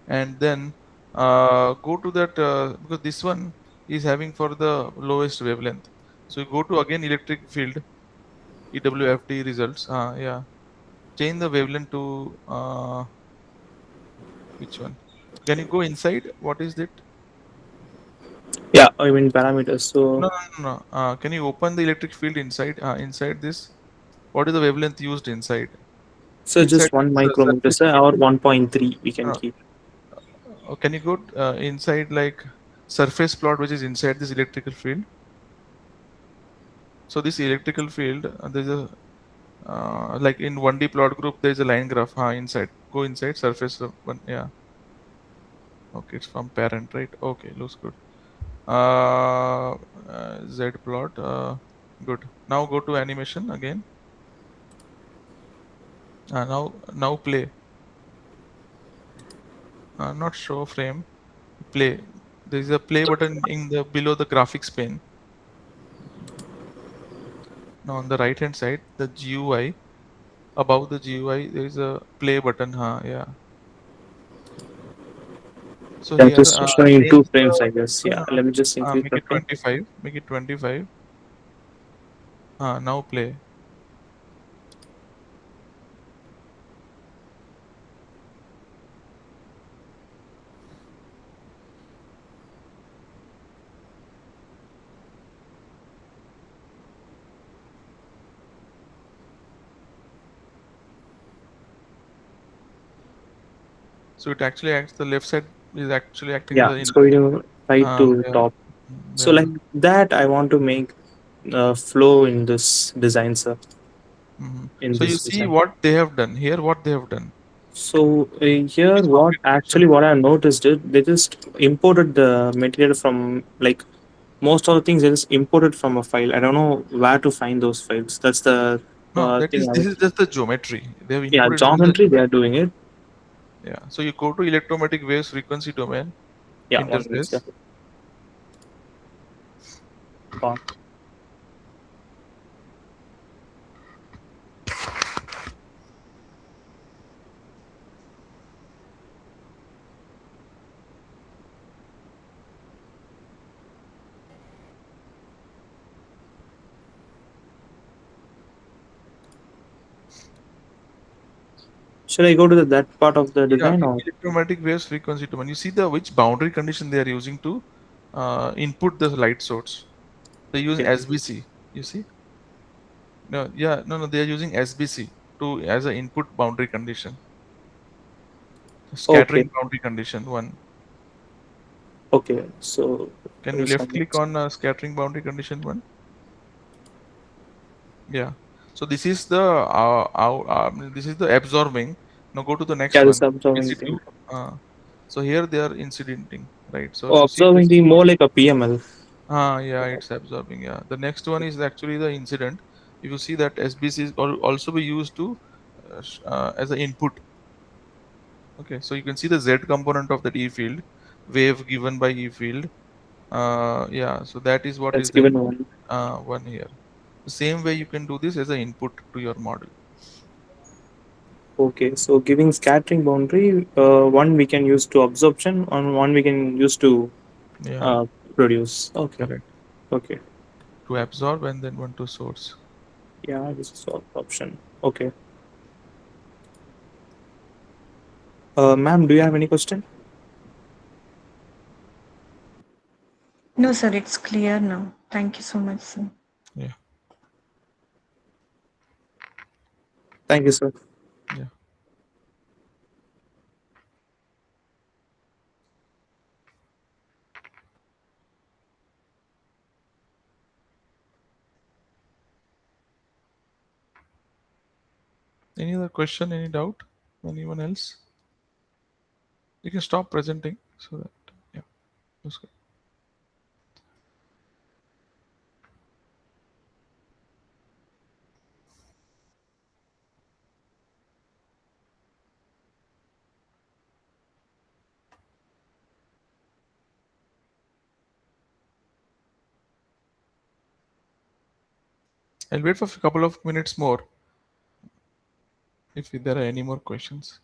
and then go to that because this one is having for the lowest wavelength. So you go to again electric field EWFT results. Yeah, change the wavelength to which one? Can you go inside? What is it? Yeah, I mean parameters. No, So, no, no. Can you open the electric field inside? Inside this, what is the wavelength used inside? so Inside just one the micrometer, surface sir, field. or 1.3 we can Uh, keep. can you go inside like surface plot which is inside this electrical field? So this electrical field, there's a like in 1D plot group, there's a line graph. Inside. Go inside surface of one. Yeah. Okay, it's from parent, right? Okay, looks good. Z plot. Good. Now go to animation again. Now play. Not show frame. Play. There is a play button in the below the graphics pane. Now on the right hand side, the GUI. Above the GUI, there is a play button. Yeah. So Yeah, here, just showing in two change frames, the I guess. no, Yeah, no, let me just increase make the it frame. 25. Make it 25. Now play. So it actually acts. The left side is actually acting as Yeah, an it's inlet. going to right to Yeah. top. So Yeah. like that, I want to make flow in this design, sir. In So you this see design. what they have done here. What they have done. So here, Which what configuration? actually what I noticed is they just imported the material from like most of the things they just imported from a file. I don't know where to find those files. That's the No, that thing is I this was. is just the geometry. They have Yeah, inputted in the geometry they are geometry. doing it. Yeah. So you go to electromagnetic waves frequency domain Yeah, one minute. Yeah. interface. Gone. Should I go to that part of the Yeah, design or? electromagnetic waves frequency domain. You see the which boundary condition they are using to input the light source. They use Okay. SBC. You see? No, yeah, no. They are using SBC to as an input boundary condition. Okay. Scattering boundary condition one. Okay. So Can you there's left some. click on scattering boundary condition one? Yeah. So this is the this is the absorbing. Now go to the next Yeah, this one. observing thing. BC2. So here they are incidenting, right? So if Oh, you see observing this, thing more like a PML. yeah, it's absorbing. Yeah. The next one is actually the incident. If you see that SBC is also be used to as an input. Okay. So you can see the Z component of that E field, wave given by E field. Yeah. So that is what That's is the given input one. one here. The same way you can do this as an input to your model. Okay, so giving scattering boundary, one we can use to absorption, and one we can use to Yeah. uh, produce. Okay, Correct. okay. To absorb and then one to source. Yeah, this is all option. Okay. Ma'am, do you have any question? No, sir, it's clear now. Thank you so much, sir. Yeah. Thank you, sir. Yeah. Any other question? Any doubt? Anyone else? You can stop presenting so that, yeah, that's good. I'll wait for a couple of minutes more if there are any more questions.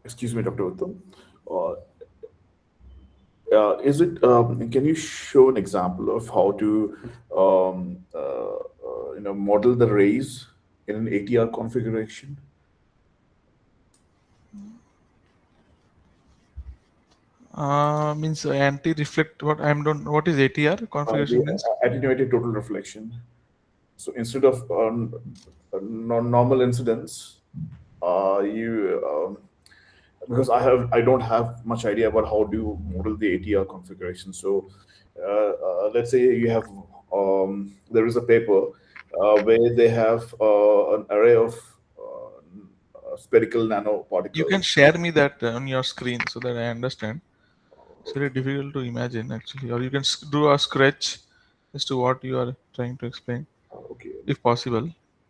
Excuse me, Dr. Uttam. Uh, can you show an example of how to model the rays in an ATR configuration? Means anti-reflect. What I don't know. What is ATR configuration means? Attenuated total reflection. So instead of normal incidence, you because I don't have much idea about how do you model the ATR configuration. So let's say you have there is a paper where they have an array of spherical You can nanoparticles. share me that on your screen so that I understand. It's very difficult to imagine actually, or you can do a sketch as to what you are trying to explain, Okay, if possible.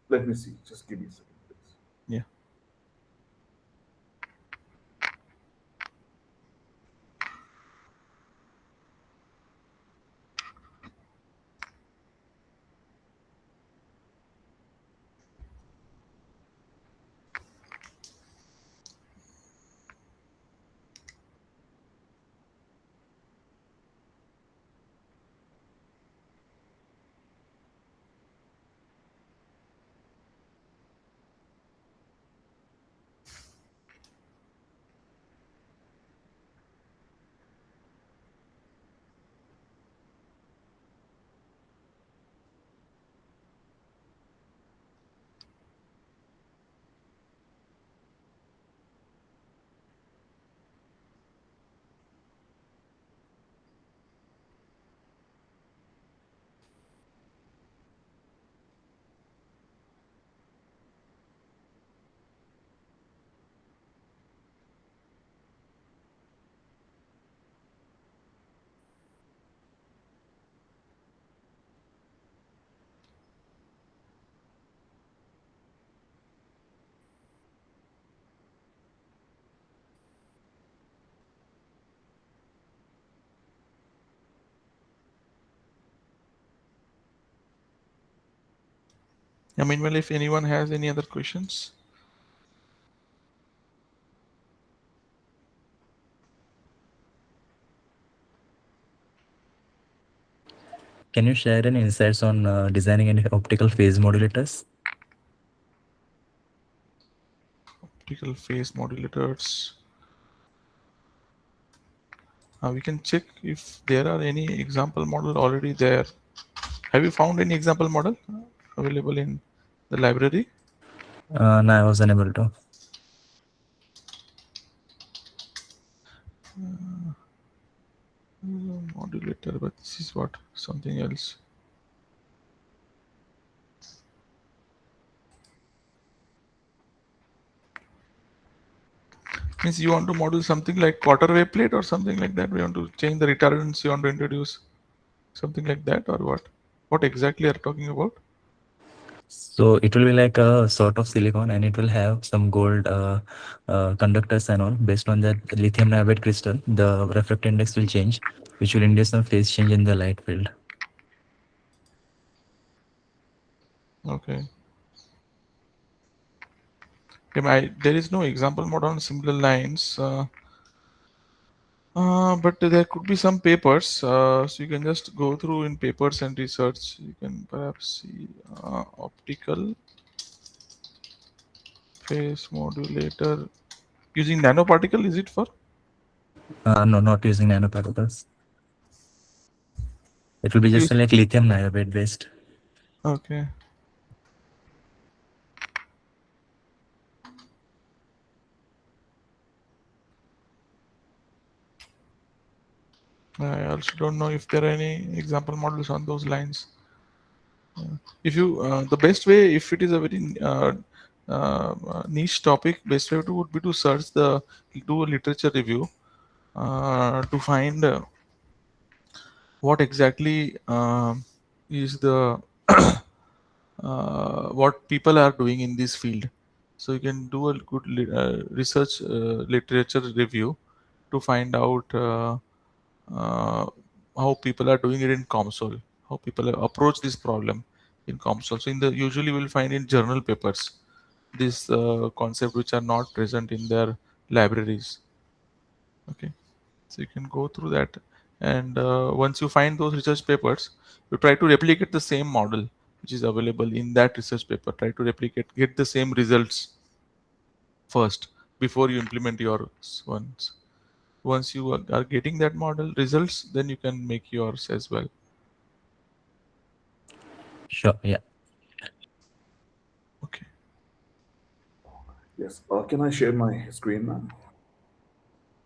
let me see. Just give me a second, please. Yeah. Meanwhile, if anyone has any other questions. Can you share any insights on designing any optical phase modulators? Optical phase modulators. We can check if there are any example model already there. Have you found any example model available in the library? No, I was unable to. Modulator, but this is what something else. Means you want to model something like quarter wave plate or something like that. We want to change the retardance. You want to introduce something like that, or what? What exactly are you talking about? So it will be like a sort of silicon, and it will have some gold conductors and all. Based on that lithium niobate crystal, the refractive index will change, which will induce some phase change in the light field. Okay. There is no example model on similar lines, but there could be some papers. So you can just go through in papers and research. You can perhaps see optical phase modulator using nanoparticle. Is it for? No, not using nanoparticles. It will be just Use. like lithium niobate based. Okay. I also don't know if there are any example models on those lines. If you the best way, if it is a very niche topic, best way to would be to search do a literature review to find what exactly is the what people are doing in this field. So you can do a good research literature review to find out uh, how people are doing it in COMSOL, how people approach this problem in COMSOL. So in the usually we'll find in journal papers this concept which are not present in their libraries. Okay, so you can go through that, and once you find those research papers, you try to replicate the same model which is available in that research paper. Try to replicate, get the same results first before you implement your ones. Once you are getting that model results, then you can make yours as well. Sure, yeah. Okay. Yes. Can I share my screen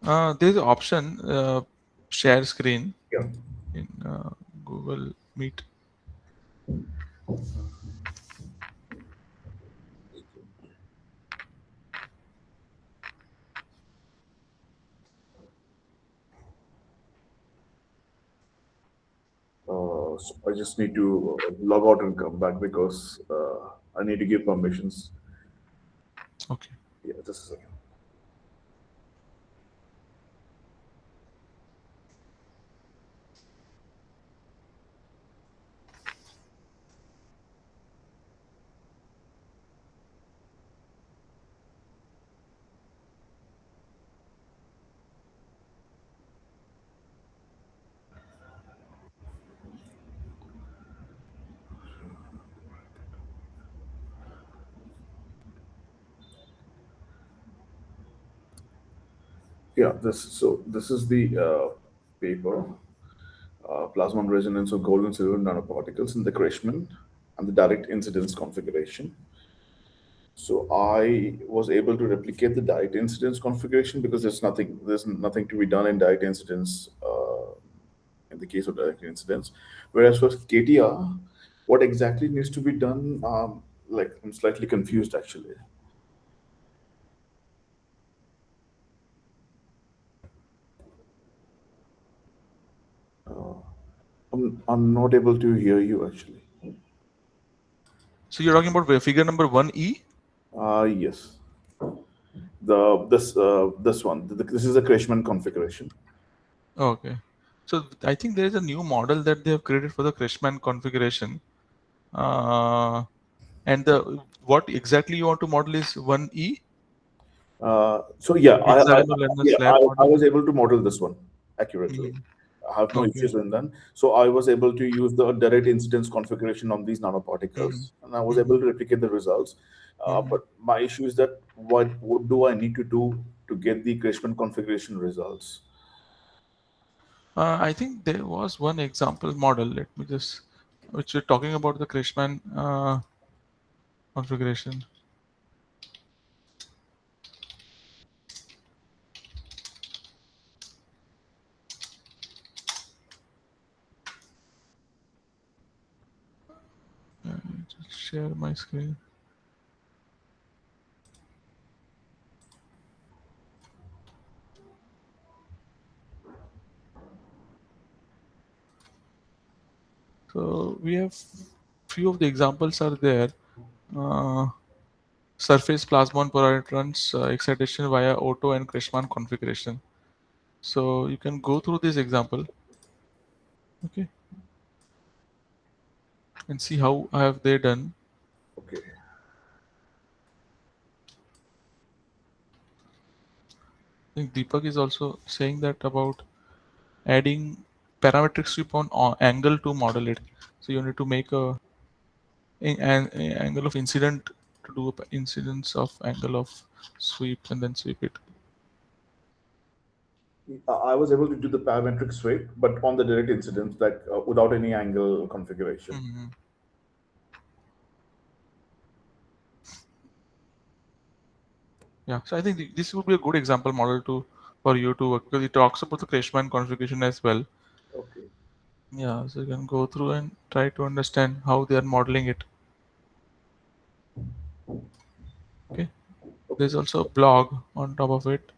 now? There's an option share screen Yeah. in Google Meet. So I just need to log out and come back because I need to give permissions. Okay. Yeah, just a second. Yeah, this is the paper, plasma resonance of gold and silver nanoparticles in the Krishman and the direct incidence configuration. So I was able to replicate the direct incidence configuration because there's nothing to be done in direct incidence in the case of direct incidence. Whereas for KTR, what exactly needs to be done? Like I'm slightly confused actually. I'm not able to hear you actually. So you're talking about figure number 1E? Yes. This one. This is a Krishman configuration. Okay. So I think there is a new model that they have created for the Krishman configuration. And what exactly you want to model is 1E? So yeah, Hexagonal and the slab I model. was able to model this one accurately. Mhm. I have no Okay. issues with that. So I was able to use the direct incidence configuration on these nanoparticles, and I was able to replicate the results. But my issue is that what do I need to do to get the Krishman configuration results? I think there was one example model. Let me just, which you're talking about the Krishman configuration. Just share my screen. So we have few of the examples are there. Uh, Surface plasmon polaritrons excitation via Otto and Krishman configuration. So you can go through this example, okay, and see how have they done. Okay. think Deepak is also saying that about adding parametric sweep on angle to model it. So you need to make an angle of incident to do incidence of angle of sweep and then sweep it. I was able to do the parametric sweep, but on the direct incidence, that without any angle configuration. Mm-hmm. Yeah, so I think this would be a good example model for you to work, because it talks about the Kreshman configuration as well. Okay. Yeah, so you can go through and try to understand how they are modeling it. Okay. There's also a blog on top of it.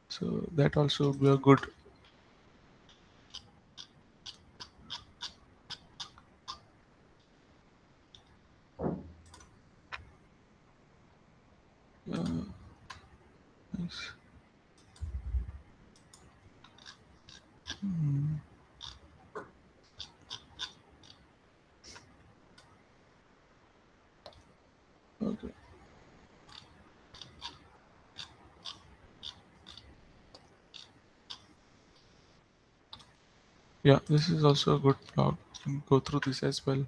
So that also would be a good. Nice. Okay. Yeah, this is also a good blog. You can go through this as well.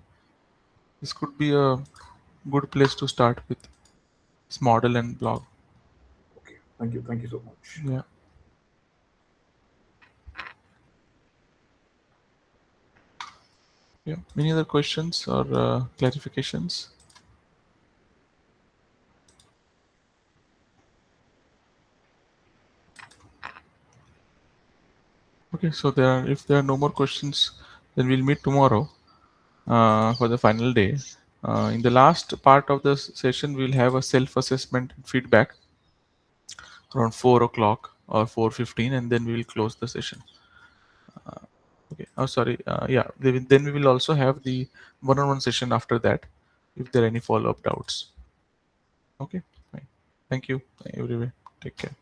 This could be a good place to start with this model and blog. Okay. Thank you. Thank you so much. Yeah. Yeah. Any other questions or clarifications? Okay, so if there are no more questions, then we'll meet tomorrow for the final day. In the last part of the session, we'll have a self-assessment and feedback around 4 o'clock or 4:15, and then we will close the session. Okay. Oh, sorry. Yeah. Then we will also have the one-on-one session after that, if there are any follow-up doubts. Okay. Fine. Thank you, everyone. Take care.